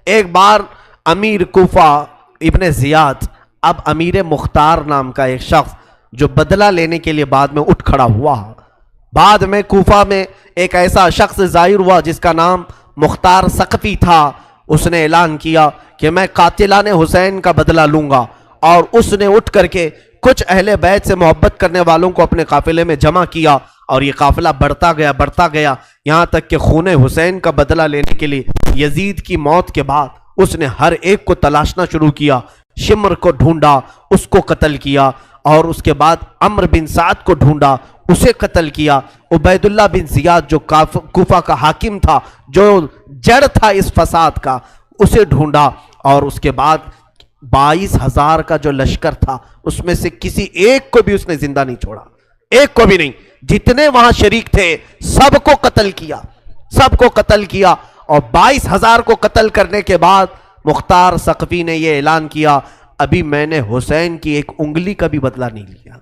ایک بار امیر کوفہ ابن زیاد، اب امیر مختار نام کا ایک شخص جو بدلہ لینے کے لیے بعد میں اٹھ کھڑا ہوا، بعد میں کوفہ میں ایک ایسا شخص ظاہر ہوا جس کا نام مختار ثقفی تھا، اس نے اعلان کیا کہ میں قاتلان حسین کا بدلہ لوں گا، اور اس نے اٹھ کر کے کچھ اہل بیت سے محبت کرنے والوں کو اپنے قافلے میں جمع کیا، اور یہ قافلہ بڑھتا گیا یہاں تک کہ خون حسین کا بدلہ لینے کے لیے یزید کی موت کے بعد اس نے ہر ایک کو تلاشنا شروع کیا، شمر کو ڈھونڈا، اس کو قتل کیا، اور اس کے بعد عمرو بن سعد کو ڈھونڈا، اسے قتل کیا، عبید اللہ بن زیاد جو کوفہ کا حاکم تھا، جو جڑ تھا اس فساد کا، اسے ڈھونڈا، اور اس کے بعد 22,000 کا جو لشکر تھا اس میں سے کسی ایک کو بھی اس نے زندہ نہیں چھوڑا، ایک کو بھی نہیں. جتنے وہاں شریک تھے سب کو قتل کیا، سب کو قتل کیا. اور 22,000 کو قتل کرنے کے بعد مختار ثقفی نے یہ اعلان کیا، ابھی میں نے حسین کی ایک انگلی کا بھی بدلہ نہیں لیا،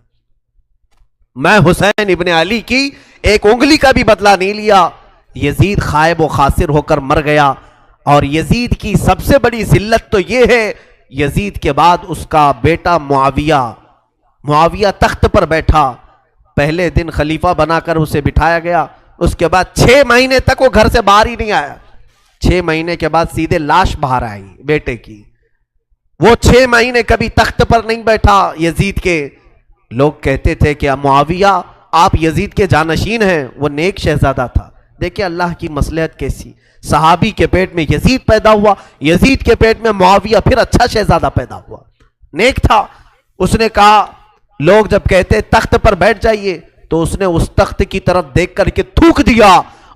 میں حسین ابن علی کی ایک انگلی کا بھی بدلہ نہیں لیا. یزید خائب و خاسر ہو کر مر گیا. اور یزید کی سب سے بڑی ذلت تو یہ ہے، یزید کے بعد اس کا بیٹا معاویہ تخت پر بیٹھا. پہلے دن خلیفہ بنا کر اسے بٹھایا گیا، اس کے بعد 6 مہینے تک وہ گھر سے باہر ہی نہیں آیا. 6 مہینے کے بعد سیدھے لاش باہر آئی بیٹے کی. وہ 6 مہینے کبھی تخت پر نہیں بیٹھا یزید کے. لوگ کہتے تھے کہ معاویہ آپ یزید کے جانشین ہیں، وہ نیک شہزادہ تھا. دیکھیں اللہ کی مصلحت کیسی، صحابی کے پیٹ میں یزید پیدا ہوا، یزید کے پیٹ میں معاویہ، پھر اچھا شہزادہ پیدا ہوا، نیک تھا. اس نے کہا، لوگ جب کہتے تخت پر بیٹھ جائیے تو اس نے اس تخت کی طرف دیکھ کر کے تھوک دیا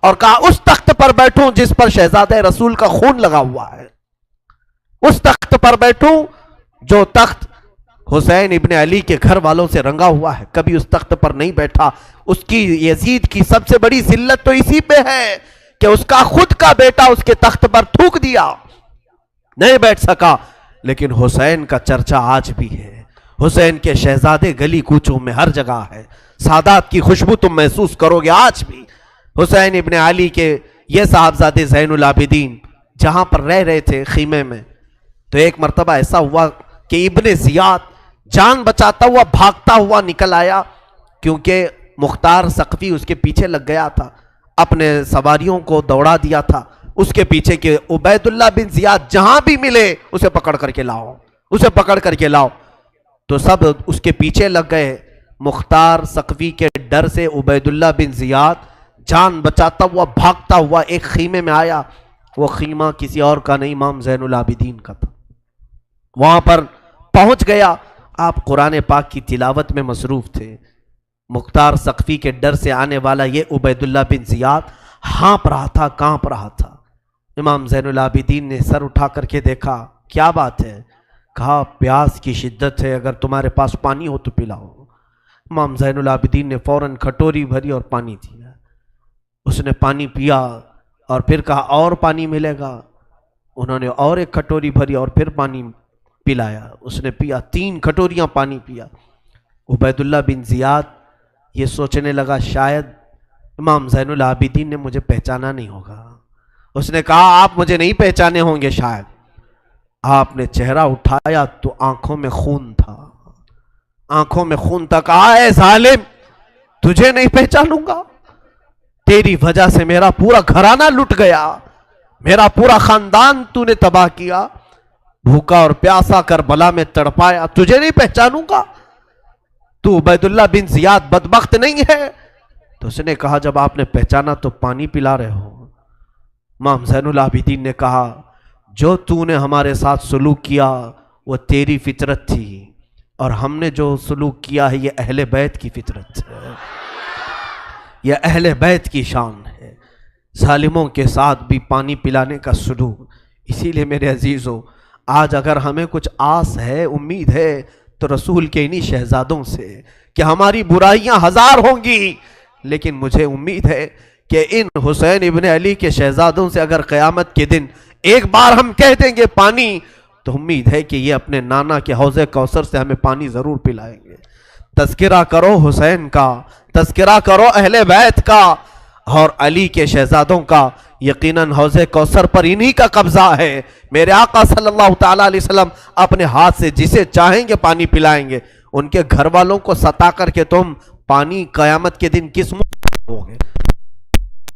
اور کہا اس تخت پر بیٹھوں جس پر شہزادہ رسول کا خون لگا ہوا ہے، اس تخت پر بیٹھوں جو تخت حسین ابن علی کے گھر والوں سے رنگا ہوا ہے. کبھی اس تخت پر نہیں بیٹھا. اس کی یزید کی سب سے بڑی ذلت تو اسی پہ ہے کہ اس کا خود کا بیٹا اس کے تخت پر تھوک دیا، نہیں بیٹھ سکا. لیکن حسین کا چرچا آج بھی ہے، حسین کے شہزادے گلی کوچوں میں ہر جگہ ہے. سادات کی خوشبو تم محسوس کرو گے آج بھی. حسین ابن علی کے یہ صاحبزادے زین العابدین جہاں پر رہ رہے تھے خیمے میں، تو ایک مرتبہ ایسا ہوا کہ ابن زیاد جان بچاتا ہوا بھاگتا ہوا نکل آیا، کیونکہ مختار ثقفی اس کے پیچھے لگ گیا تھا، اپنے سواریوں کو دوڑا دیا تھا اس کے پیچھے کہ عبید اللہ بن زیاد جہاں بھی ملے اسے پکڑ کر کے لاؤ، اسے پکڑ کر کے لاؤ. تو سب اس کے پیچھے لگ گئے. مختار ثقفی کے ڈر سے عبید اللہ بن زیاد جان بچاتا ہوا بھاگتا ہوا ایک خیمے میں آیا. وہ خیمہ کسی اور کا نہیں، امام زین العابدین کا تھا. وہاں پر پہنچ گیا. آپ قرآن پاک کی تلاوت میں مصروف تھے. مختار ثقفی کے ڈر سے آنے والا یہ عبید اللہ بن زیاد ہانپ رہا تھا، کانپ رہا تھا. امام زین العابدین نے سر اٹھا کر کے دیکھا، کیا بات ہے؟ کہا پیاس کی شدت ہے، اگر تمہارے پاس پانی ہو تو پلاؤ. امام زین العابدین نے فوراً کھٹوری بھری اور پانی دیا. اس نے پانی پیا اور پھر کہا اور پانی ملے گا. انہوں نے اور ایک کھٹوری بھری اور پھر پانی پلایا. اس نے پیا، 3 کھٹوریاں پانی پیا. عبید اللہ بن زیاد یہ سوچنے لگا شاید امام زین العابدین نے مجھے پہچانا نہیں ہوگا. اس نے کہا آپ مجھے نہیں پہچانے ہوں گے شاید. آپ نے چہرہ اٹھایا تو آنکھوں میں خون تھا، آنکھوں میں خون تھا. کہا اے ظالم، تجھے نہیں پہچانوں گا؟ تیری وجہ سے میرا پورا گھرانہ لٹ گیا، میرا پورا خاندان تو نے تباہ کیا، بھوکا اور پیاسا کربلا میں تڑپایا، تجھے نہیں پہچانوں گا؟ تو عبید اللہ بن زیاد بدبخت نہیں ہے؟ تو اس نے کہا جب آپ نے پہچانا تو پانی پلا رہے ہو. امام زین العابدین نے کہا جو تو نے ہمارے ساتھ سلوک کیا وہ تیری فطرت تھی، اور ہم نے جو سلوک کیا ہے یہ اہل بیت کی فطرت ہے، یہ اہل بیت کی شان ہے، ظالموں کے ساتھ بھی پانی پلانے کا سلوک. اسی لیے میرے عزیزو، آج اگر ہمیں کچھ آس ہے، امید ہے، تو رسول کے انہی شہزادوں سے کہ ہماری برائیاں 1000 ہوں گی، لیکن مجھے امید ہے کہ ان حسین ابن علی کے شہزادوں سے اگر قیامت کے دن ایک بار ہم کہہ دیں گے پانی، تو امید ہے کہ یہ اپنے نانا کے حوض کوثر سے ہمیں پانی ضرور پلائیں گے. تذکرہ کرو حسین کا، تذکرہ کرو اہل بیت کا اور علی کے شہزادوں کا. یقیناً حوض کوثر پر انہی کا قبضہ ہے. میرے آقا صلی اللہ تعالیٰ علیہ وسلم اپنے ہاتھ سے جسے چاہیں گے پانی پلائیں گے. ان کے گھر والوں کو ستا کر کے تم پانی قیامت کے دن کس منہ ہوگے،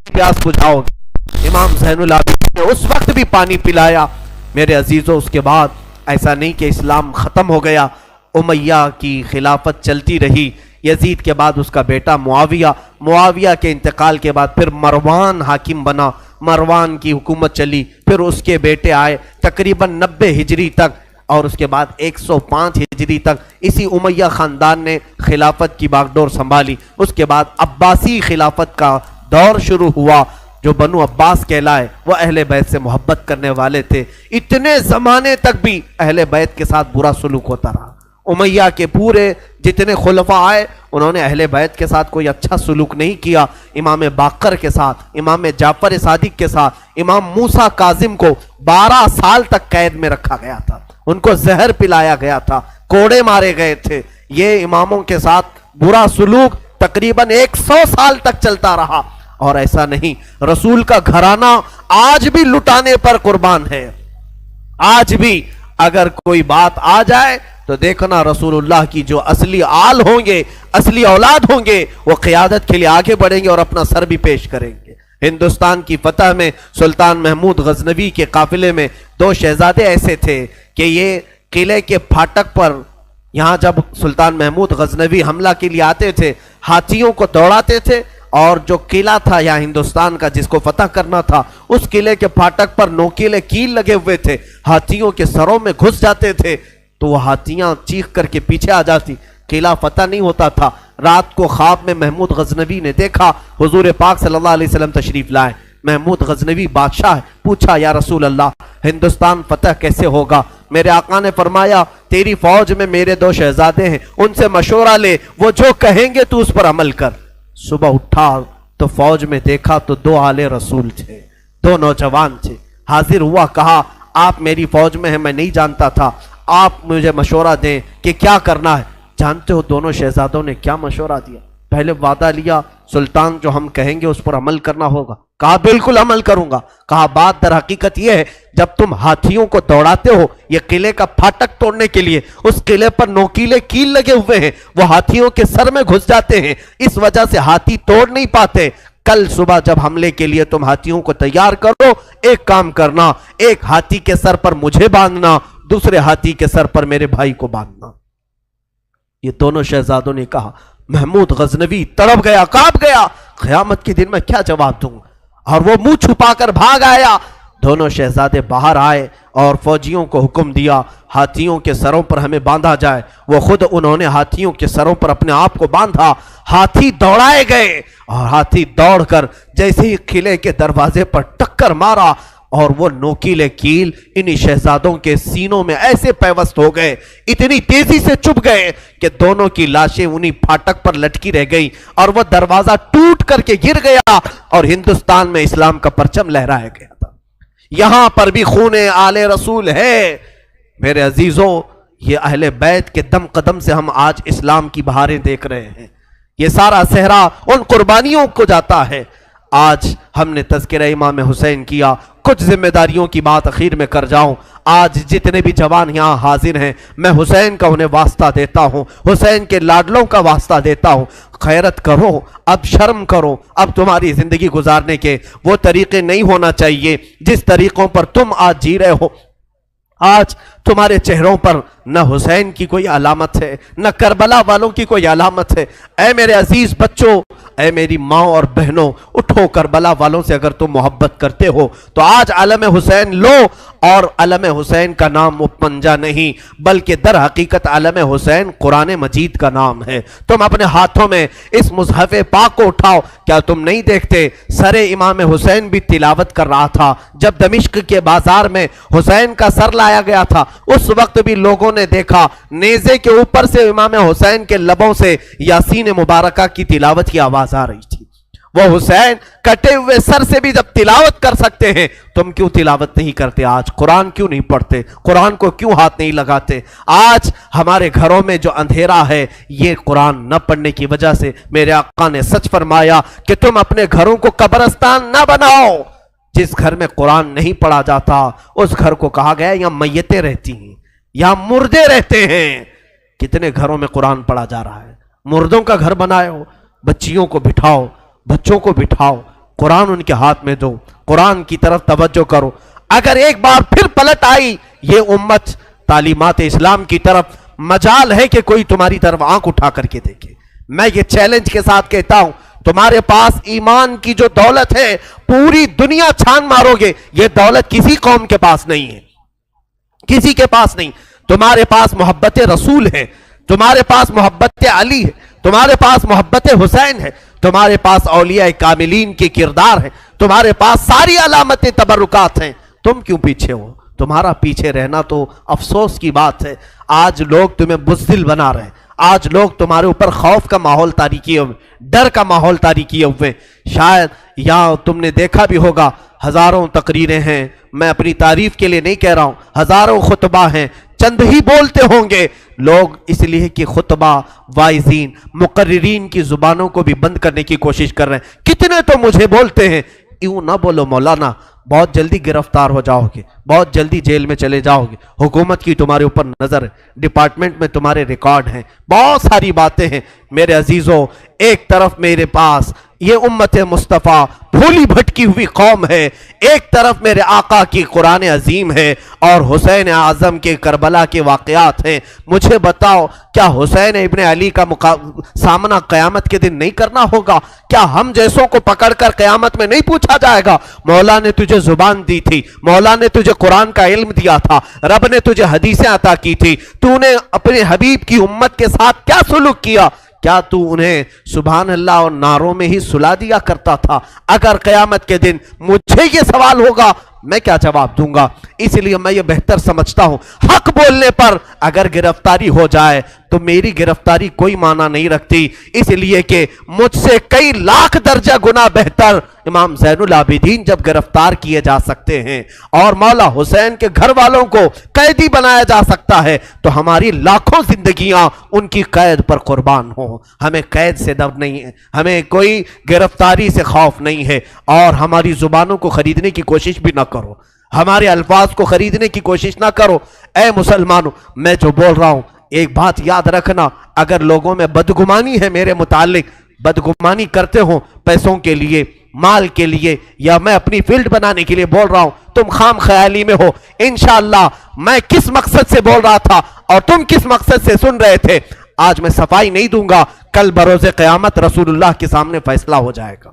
پیاس بجھاؤ گے. امام زین العابدین نے اس وقت بھی پانی پلایا. میرے عزیزوں، اس کے بعد ایسا نہیں کہ اسلام ختم ہو گیا، امیہ کی خلافت چلتی رہی. یزید کے بعد اس کا بیٹا معاویہ کے انتقال کے بعد پھر مروان حاکم بنا، مروان کی حکومت چلی. پھر اس کے بیٹے آئے تقریباً 90 ہجری تک، اور اس کے بعد 105 ہجری تک اسی امیہ خاندان نے خلافت کی باغڈور سنبھالی. اس کے بعد عباسی خلافت کا دور شروع ہوا. جو بنو عباس کہلائے وہ اہل بیت سے محبت کرنے والے تھے. اتنے زمانے تک بھی اہل بیت کے ساتھ برا سلوک ہوتا رہا. امیہ کے پورے جتنے خلفاء آئے انہوں نے اہل بیت کے ساتھ کوئی اچھا سلوک نہیں کیا. امام باقر کے ساتھ، امام جعفر صادق کے ساتھ، امام موسیٰ کاظم کو 12 سال تک قید میں رکھا گیا تھا، ان کو زہر پلایا گیا تھا، کوڑے مارے گئے تھے. یہ اماموں کے ساتھ برا سلوک تقریباً 100 سال تک چلتا رہا. اور ایسا نہیں، رسول کا گھرانہ آج بھی لٹانے پر قربان ہے. آج بھی اگر کوئی بات آ جائے تو دیکھنا رسول اللہ کی جو اصلی آل ہوں گے، اصلی اولاد ہوں گے، وہ قیادت کے لیے آگے بڑھیں گے اور اپنا سر بھی پیش کریں گے. ہندوستان کی فتح میں سلطان محمود غزنوی کے قافلے میں 2 شہزادے ایسے تھے کہ یہ قلعے کے پھاٹک پر، یہاں جب سلطان محمود غزنوی حملہ کے لیے آتے تھے ہاتھیوں کو دوڑاتے تھے، اور جو قلعہ تھا یہاں ہندوستان کا جس کو فتح کرنا تھا، اس قلعے کے پھاٹک پر نوکیلے کیل لگے ہوئے تھے، ہاتھیوں کے سروں میں گھس جاتے تھے تو وہ ہاتھیاں چیخ کر کے پیچھے آ جاتی، قلعہ فتح نہیں ہوتا تھا. رات کو خواب میں محمود غزنوی نے دیکھا حضور پاک صلی اللہ علیہ وسلم تشریف لائے. محمود غزنوی بادشاہ ہے، پوچھا یا رسول اللہ ہندوستان فتح کیسے ہوگا؟ میرے آقا نے فرمایا تیری فوج میں میرے 2 شہزادے ہیں، ان سے مشورہ لے، وہ جو کہیں گے تو اس پر عمل کر. صبح اٹھا تو فوج میں دیکھا تو 2 آل رسول تھے، 2 نوجوان تھے. حاضر ہوا، کہا آپ میری فوج میں ہیں، میں نہیں جانتا تھا، آپ مجھے مشورہ دیں کہ کیا کرنا ہے. جانتے ہو دونوں شہزادوں نے کیا مشورہ دیا؟ پہلے وعدہ لیا سلطان جو ہم کہیں گے اس پر عمل کرنا ہوگا. کہا بالکل عمل کروں گا. کہا بات در حقیقت یہ ہے جب تم ہاتھیوں کو دوڑاتے ہو یہ قلعے کا پھاٹک توڑنے کے لیے، اس قلعے پر نوکیلے کیل لگے ہوئے ہیں، وہ ہاتھیوں کے سر میں گھس جاتے ہیں، اس وجہ سے ہاتھی توڑ نہیں پاتے. کل صبح جب حملے کے لیے تم ہاتھیوں کو تیار کرو، ایک کام کرنا، ایک ہاتھی کے سر پر مجھے باندھنا، دوسرے ہاتھی کے سر پر میرے بھائی کو باندھنا. یہ دونوں شہزادوں نے کہا. محمود غزنوی تڑپ گیا، کانپ گیا، قیامت کے دن میں کیا جواب دوں، اور وہ منہ چھپا کر بھاگ آیا. دونوں شہزادے باہر آئے اور فوجیوں کو حکم دیا ہاتھیوں کے سروں پر ہمیں باندھا جائے. وہ خود انہوں نے ہاتھیوں کے سروں پر اپنے آپ کو باندھا. ہاتھی دوڑائے گئے اور ہاتھی دوڑ کر جیسے ہی قلعے کے دروازے پر ٹکر مارا اور وہ نوکیلے کیل انہی شہزادوں کے سینوں میں ایسے پیوست ہو گئے، اتنی تیزی سے چپ گئے کہ دونوں کی لاشیں انہی پھاٹک پر لٹکی رہ گئی اور وہ دروازہ ٹوٹ کر کے گر گیا اور ہندوستان میں اسلام کا پرچم لہرایا گیا تھا. یہاں پر بھی خون آل رسول ہے. میرے عزیزوں، یہ اہل بیت کے دم قدم سے ہم آج اسلام کی بہاریں دیکھ رہے ہیں. یہ سارا صحرا ان قربانیوں کو جاتا ہے. آج ہم نے تذکرہ امام حسین کیا. کچھ ذمہ داریوں کی بات اخیر میں کر جاؤں. آج جتنے بھی جوان یہاں حاضر ہیں میں حسین کا انہیں واسطہ دیتا ہوں، حسین کے لاڈلوں کا واسطہ دیتا ہوں. خیرت کرو، اب شرم کرو. اب تمہاری زندگی گزارنے کے وہ طریقے نہیں ہونا چاہیے جس طریقوں پر تم آج جی رہے ہو. آج تمہارے چہروں پر نہ حسین کی کوئی علامت ہے، نہ کربلا والوں کی کوئی علامت ہے. اے میرے عزیز بچوں، اے میری ماں اور بہنوں، اٹھو. کربلا والوں سے اگر تم محبت کرتے ہو تو آج علم حسین لو. اور علم حسین کا نام مپنجا نہیں بلکہ در حقیقت علم حسین قرآن مجید کا نام ہے. تم اپنے ہاتھوں میں اس مصحف پاک کو اٹھاؤ. کیا تم نہیں دیکھتے سر امام حسین بھی تلاوت کر رہا تھا جب دمشق کے بازار میں حسین کا سر لایا گیا تھا؟ اس وقت بھی لوگوں نے دیکھا نیزے کے اوپر سے امام حسین کے لبوں سے یاسین مبارکہ کی تلاوت کی آواز آ رہی تھی. وہ حسین کٹے ہوئے سر سے بھی جب تلاوت کر سکتے ہیں، تم کیوں تلاوت نہیں کرتے؟ آج قرآن کیوں نہیں پڑھتے؟ قرآن کو کیوں ہاتھ نہیں لگاتے؟ آج ہمارے گھروں میں جو اندھیرا ہے یہ قرآن نہ پڑھنے کی وجہ سے. میرے آقا نے سچ فرمایا کہ تم اپنے گھروں کو قبرستان نہ بناؤ. جس گھر میں قرآن نہیں پڑھا جاتا اس گھر کو کہا گیا یہاں میتیں رہتی ہیں، یہاں مردے رہتے ہیں. کتنے گھروں میں قرآن پڑھا جا رہا ہے؟ مردوں کا گھر بنائے ہو. بچیوں کو بٹھاؤ، بچوں کو بٹھاؤ، قرآن ان کے ہاتھ میں دو، قرآن کی طرف توجہ کرو. اگر ایک بار پھر پلٹ آئی یہ امت تعلیمات اسلام کی طرف، مجال ہے کہ کوئی تمہاری طرف آنکھ اٹھا کر کے دیکھے. میں یہ چیلنج کے ساتھ کہتا ہوں تمہارے پاس ایمان کی جو دولت ہے پوری دنیا چھان مارو گے یہ دولت کسی قوم کے پاس نہیں ہے، کسی کے پاس نہیں. تمہارے پاس محبت رسول ہے، تمہارے پاس محبت علی ہے، تمہارے پاس محبت حسین ہے، تمہارے پاس اولیاء کاملین کے کردار ہیں، تمہارے پاس ساری علامتیں تبرکات ہیں، تم کیوں پیچھے ہو؟ تمہارا پیچھے رہنا تو افسوس کی بات ہے۔ آج لوگ تمہیں بزدل بنا رہے ہیں، آج لوگ تمہارے اوپر خوف کا ماحول طاری کیے ہوئے، ڈر کا ماحول طاری کیے ہوئے۔ شاید یہاں تم نے دیکھا بھی ہوگا، ہزاروں تقریریں ہیں، میں اپنی تعریف کے لیے نہیں کہہ رہا ہوں، ہزاروں خطبہ ہیں، چند ہی بولتے ہوں گے لوگ، اس لیے کہ خطبہ وائزین مقررین کی زبانوں کو بھی بند کرنے کی کوشش کر رہے ہیں۔ کتنے تو مجھے بولتے ہیں یوں نہ بولو مولانا، بہت جلدی گرفتار ہو جاؤ گے، بہت جلدی جیل میں چلے جاؤ گے، حکومت کی تمہارے اوپر نظر ہے، ڈپارٹمنٹ میں تمہارے ریکارڈ ہیں، بہت ساری باتیں ہیں۔ میرے عزیزوں، ایک طرف میرے پاس یہ امت مصطفیٰ بھولی بھٹکی ہوئی قوم ہے، ایک طرف میرے آقا کی قرآن عظیم ہے اور حسین اعظم کے کربلا کے واقعات ہیں۔ مجھے بتاؤ، کیا حسین ابن علی کا سامنا قیامت کے دن نہیں کرنا ہوگا؟ کیا ہم جیسوں کو پکڑ کر قیامت میں نہیں پوچھا جائے گا مولا نے تجھے زبان دی تھی، مولا نے تجھے قرآن کا علم دیا تھا، رب نے تجھے حدیثیں عطا کی تھی، تو نے اپنے حبیب کی امت کے ساتھ کیا سلوک کیا؟ کیا تو انہیں سبحان اللہ اور نعروں میں ہی سلا دیا کرتا تھا؟ اگر قیامت کے دن مجھے یہ سوال ہوگا میں کیا جواب دوں گا؟ اس لیے میں یہ بہتر سمجھتا ہوں، حق بولنے پر اگر گرفتاری ہو جائے تو میری گرفتاری کوئی معنی نہیں رکھتی، اس لیے کہ مجھ سے کئی لاکھ درجہ گنا بہتر امام زین العابدین جب گرفتار کیے جا سکتے ہیں اور مولا حسین کے گھر والوں کو قیدی بنایا جا سکتا ہے تو ہماری لاکھوں زندگیاں ان کی قید پر قربان ہوں۔ ہمیں قید سے ڈر نہیں ہے، ہمیں کوئی گرفتاری سے خوف نہیں ہے، اور ہماری زبانوں کو خریدنے کی کوشش بھی نہ کرو، ہمارے الفاظ کو خریدنے کی کوشش نہ کرو۔ اے مسلمانوں، میں جو بول رہا ہوں ایک بات یاد رکھنا، اگر لوگوں میں بدگمانی ہے میرے متعلق، بدگمانی کرتے ہوں پیسوں کے لیے، مال کے لیے، یا میں اپنی فیلڈ بنانے کے لیے بول رہا ہوں، تم خام خیالی میں ہو۔ انشاءاللہ میں کس مقصد سے بول رہا تھا اور تم کس مقصد سے سن رہے تھے، آج میں صفائی نہیں دوں گا، کل بروز قیامت رسول اللہ کے سامنے فیصلہ ہو جائے گا،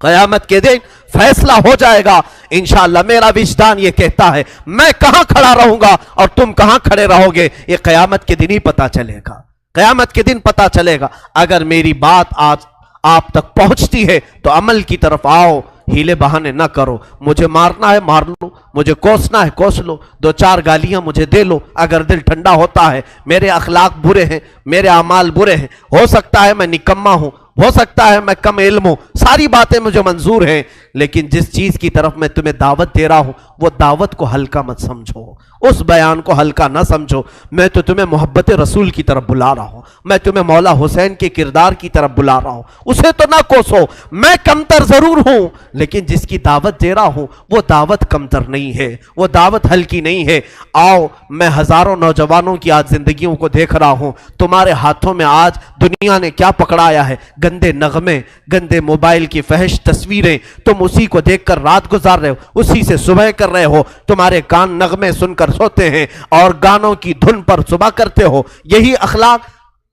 قیامت کے دن فیصلہ ہو جائے گا انشاءاللہ۔ میرا وجدان یہ کہتا ہے میں کہاں کھڑا رہوں گا اور تم کہاں کھڑے رہو گے، یہ قیامت کے دن ہی پتا چلے گا، قیامت کے دن پتا چلے گا۔ اگر میری بات آج آپ تک پہنچتی ہے تو عمل کی طرف آؤ، ہیلے بہانے نہ کرو۔ مجھے مارنا ہے مار لو، مجھے کوسنا ہے کوس لو، دو چار گالیاں مجھے دے لو، اگر دل ٹھنڈا ہوتا ہے۔ میرے اخلاق برے ہیں، میرے اعمال برے ہیں، ہو سکتا ہے میں نکما ہوں، ہو سکتا ہے میں کم علم ہوں، ساری باتیں مجھے منظور ہیں، لیکن جس چیز کی طرف میں تمہیں دعوت دے رہا ہوں وہ دعوت کو ہلکا مت سمجھو، اس بیان کو ہلکا نہ سمجھو۔ میں تو تمہیں محبت رسول کی طرف بلا رہا ہوں، میں تمہیں مولا حسین کے کردار کی طرف بلا رہا ہوں، اسے تو نہ کوسو۔ میں کمتر ضرور ہوں لیکن جس کی دعوت دے رہا ہوں وہ دعوت کمتر نہیں ہے، وہ دعوت ہلکی نہیں ہے۔ آؤ، میں ہزاروں نوجوانوں کی آج زندگیوں کو دیکھ رہا ہوں، تمہارے ہاتھوں میں آج دنیا نے کیا پکڑایا ہے؟ گندے نغمے، گندے موبائل کی فحش تصویریں، تم اسی کو دیکھ کر رات گزار رہے ہو، اسی سے صبح کر رہے ہو، تمہارے کان نغمے سن کر سوتے ہیں اور گانوں کی دھن پر صبح کرتے ہو۔ یہی اخلاق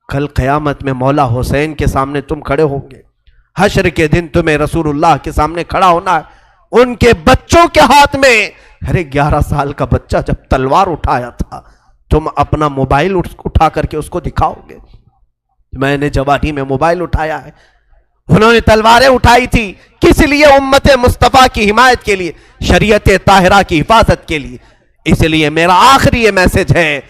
کل قیامت میں مولا حسین کے سامنے تم کھڑے ہوں گے، حشر کے دن تمہیں رسول اللہ کے سامنے کھڑا ہونا ہے، ان کے بچوں کے ہاتھ میں۔ ارے 11 سال کا بچہ جب تلوار اٹھایا تھا، تم اپنا موبائل اٹھا کر کے اس کو دکھاؤ گے؟ میں نے جوانی میں موبائل اٹھایا ہے، انہوں نے تلواریں اٹھائی تھی، کس لیے؟ امت مصطفیٰ کی حمایت کے لیے، شریعت طاہرہ کی حفاظت کے لیے۔ اس لیے میرا آخری یہ میسج ہے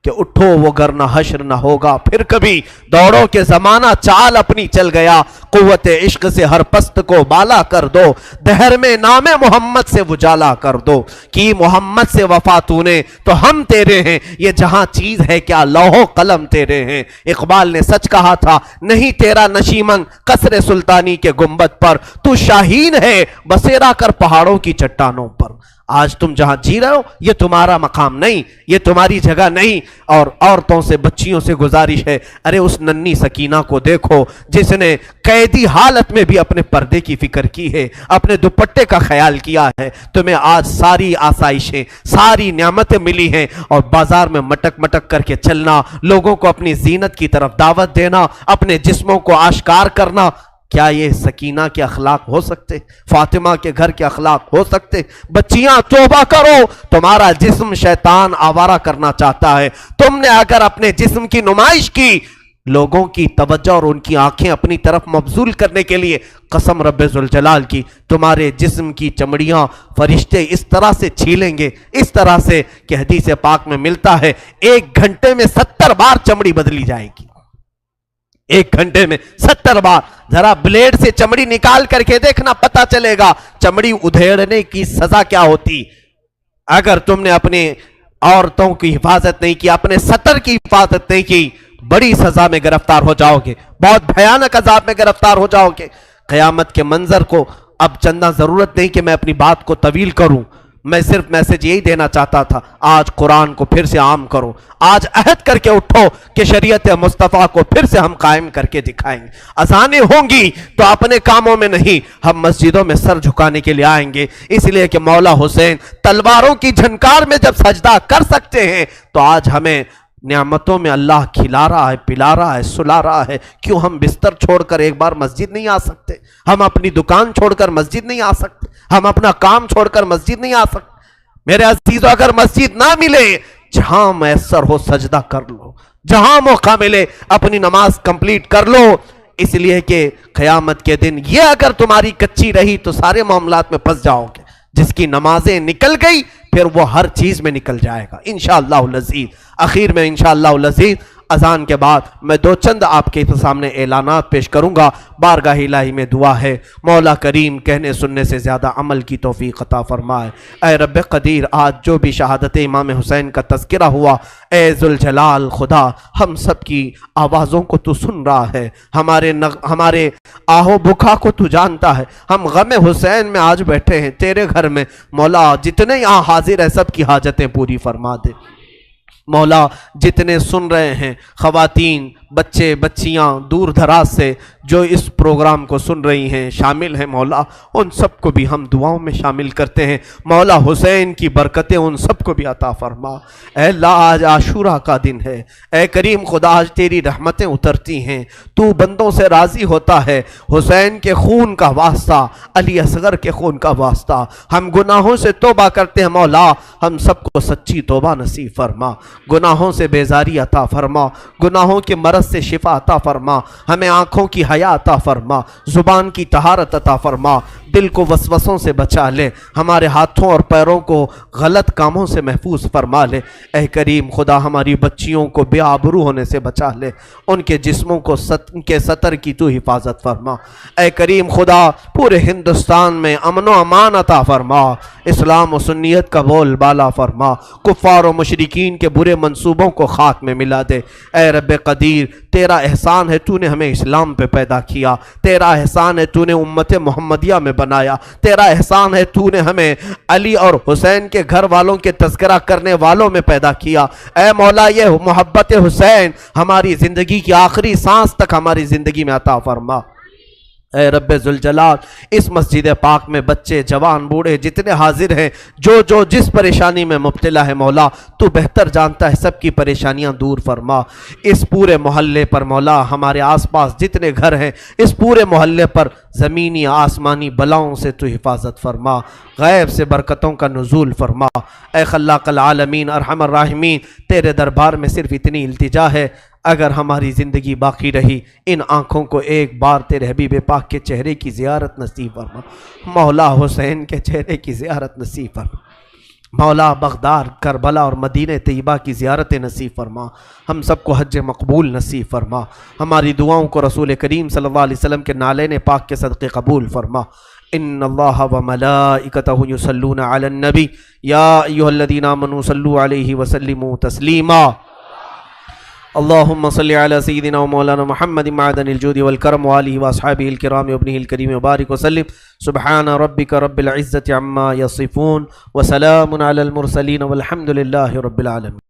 کہ اٹھو وہ گرنا حشر نہ ہوگا پھر کبھی، دوڑو کہ زمانہ چال اپنی چل گیا، قوت عشق سے ہر پست کو بالا کر دو، دہر میں نام محمد سے وجالا کر دو، کی محمد سے وفا تو نے تو ہم تیرے ہیں، یہ جہاں چیز ہے کیا لوح و قلم تیرے ہیں۔ اقبال نے سچ کہا تھا، نہیں تیرا نشیمن قصر سلطانی کے گنبد پر، تو شاہین ہے بسیرا کر پہاڑوں کی چٹانوں پر۔ آج تم جہاں جی رہے ہو یہ تمہارا مقام نہیں، یہ تمہاری جگہ نہیں۔ اور عورتوں سے، بچیوں سے گزارش ہے، ارے اس ننھی سکینہ کو دیکھو جس نے قیدی حالت میں بھی اپنے پردے کی فکر کی ہے، اپنے دوپٹے کا خیال کیا ہے۔ تمہیں آج ساری آسائشیں، ساری نعمتیں ملی ہیں اور بازار میں مٹک مٹک کر کے چلنا، لوگوں کو اپنی زینت کی طرف دعوت دینا، اپنے جسموں کو آشکار کرنا، کیا یہ سکینہ کے اخلاق ہو سکتے؟ فاطمہ کے گھر کے اخلاق ہو سکتے؟ بچیاں توبہ کرو، تمہارا جسم شیطان آوارہ کرنا چاہتا ہے۔ تم نے اگر اپنے جسم کی نمائش کی، لوگوں کی توجہ اور ان کی آنکھیں اپنی طرف مبذول کرنے کے لیے قسم رب ذوالجلال کی تمہارے جسم کی چمڑیاں فرشتے اس طرح سے چھیلیں گے، اس طرح سے کہ حدیث پاک میں ملتا ہے 1 گھنٹے میں 70 بار چمڑی بدلی جائے گی۔ 1 گھنٹے میں 70 بار۔ ذرا بلیڈ سے چمڑی نکال کر کے دیکھنا، پتہ چلے گا چمڑی ادھیڑنے کی سزا کیا ہوتی۔ اگر تم نے اپنے عورتوں کی حفاظت نہیں کی، اپنے سطر کی حفاظت نہیں کی، بڑی سزا میں گرفتار ہو جاؤ گے، بہت بھیانک عذاب میں گرفتار ہو جاؤ گے۔ قیامت کے منظر کو اب چندہ ضرورت نہیں کہ میں اپنی بات کو طویل کروں، میں صرف میسج یہی دینا چاہتا تھا، آج قرآن کو پھر سے عام کرو، آج عہد کر کے اٹھو کہ شریعت مصطفیٰ کو پھر سے ہم قائم کر کے دکھائیں گے۔ اذانیں ہوں گی تو اپنے کاموں میں نہیں، ہم مسجدوں میں سر جھکانے کے لیے آئیں گے، اس لیے کہ مولا حسین تلواروں کی جھنکار میں جب سجدہ کر سکتے ہیں تو آج ہمیں نعمتوں میں اللہ کھلا رہا ہے، پلا رہا ہے، سلا رہا ہے، کیوں ہم بستر چھوڑ کر ایک بار مسجد نہیں آ سکتے؟ ہم اپنی دکان چھوڑ کر مسجد نہیں آ سکتے؟ ہم اپنا کام چھوڑ کر مسجد نہیں آ سکتے؟ میرے عزیزو، اگر مسجد نہ ملے، جہاں میسر ہو سجدہ کر لو، جہاں موقع ملے اپنی نماز کمپلیٹ کر لو، اس لیے کہ قیامت کے دن یہ اگر تمہاری کچی رہی تو سارے معاملات میں پھنس جاؤ گے۔ جس کی نمازیں نکل گئی پھر وہ ہر چیز میں نکل جائے گا انشاءاللہ العزیز۔ آخر میں انشاءاللہ العزیز اذان کے بعد میں 2 چند آپ کے سامنے اعلانات پیش کروں گا۔ بارگاہ الہی میں دعا ہے، مولا کریم کہنے سننے سے زیادہ عمل کی توفیق عطا فرمائے۔ اے رب قدیر، آج جو بھی شہادت امام حسین کا تذکرہ ہوا، اے ذوالجلال خدا، ہم سب کی آوازوں کو تو سن رہا ہے، ہمارے آہو بکا کو تو جانتا ہے۔ ہم غم حسین میں آج بیٹھے ہیں تیرے گھر میں، مولا جتنے یہاں حاضر ہیں سب کی حاجتیں پوری فرما دے۔ مولا جتنے سن رہے ہیں، خواتین، بچے، بچیاں دور دراز سے جو اس پروگرام کو سن رہی ہیں، شامل ہیں، مولا ان سب کو بھی ہم دعاؤں میں شامل کرتے ہیں۔ مولا حسین کی برکتیں ان سب کو بھی عطا فرما۔ اے اللہ، آج عاشورہ کا دن ہے، اے کریم خدا، آج تیری رحمتیں اترتی ہیں، تو بندوں سے راضی ہوتا ہے۔ حسین کے خون کا واسطہ، علی اصغر کے خون کا واسطہ، ہم گناہوں سے توبہ کرتے ہیں۔ مولا ہم سب کو سچی توبہ نصیب فرما، گناہوں سے بیزاری عطا فرما، گناہوں کے مرض سے شفا عطا فرما، ہمیں آنکھوں کی حیا عطا فرما، زبان کی طہارت عطا فرما، دل کو وسوسوں سے بچا لے، ہمارے ہاتھوں اور پیروں کو غلط کاموں سے محفوظ فرما لے۔ اے کریم خدا، ہماری بچیوں کو بے آبرو ہونے سے بچا لے، ان کے جسموں کو ان کے سطر کی تو حفاظت فرما۔ اے کریم خدا، پورے ہندوستان میں امن و امان عطا فرما، اسلام و سنیت کا بول بالا فرما، کفار و مشرکین کے برے منصوبوں کو خاک میں ملا دے۔ اے رب قدیر، تیرا احسان ہے تو نے ہمیں اسلام پہ پیدا کیا، تیرا احسان ہے تو نے امت محمدیہ میں بنایا، تیرا احسان ہے تو نے ہمیں علی اور حسین کے گھر والوں کے تذکرہ کرنے والوں میں پیدا کیا۔ اے مولا، یہ محبت حسین ہماری زندگی کی آخری سانس تک ہماری زندگی میں عطا فرما۔ اے رب ذوالجلال، اس مسجد پاک میں بچے، جوان، بوڑھے جتنے حاضر ہیں، جو جس پریشانی میں مبتلا ہے، مولا تو بہتر جانتا ہے، سب کی پریشانیاں دور فرما۔ اس پورے محلے پر مولا، ہمارے آس پاس جتنے گھر ہیں، اس پورے محلے پر زمینی آسمانی بلاؤں سے تو حفاظت فرما، غیب سے برکتوں کا نزول فرما۔ اے خلاق العالمین، ارحم الراحمین، تیرے دربار میں صرف اتنی التجا ہے، اگر ہماری زندگی باقی رہی، ان آنکھوں کو ایک بار تیرے حبیب پاک کے چہرے کی زیارت نصیب فرما، مولا حسین کے چہرے کی زیارت نصیب فرما، مولا بغداد، کربلا اور مدینہ طیبہ کی زیارت نصیب فرما، ہم سب کو حج مقبول نصیب فرما، ہماری دعاؤں کو رسول کریم صلی اللہ علیہ وسلم کے نالین پاک کے صدقے قبول فرما۔ ان اللہ وملائکتہ یصلون علی النبی یا ایھا الذین آمنوا صلوا علیہ وسلموا تسلیما۔ اللهم صل على سيدنا ومولانا محمد معدن الجود والكرم وآله وأصحابه الكرام وابنه الكريم وبارك وسلم. سبحان ربك رب العزة عما يصفون وسلام على المرسلين والحمد لله رب العالمين.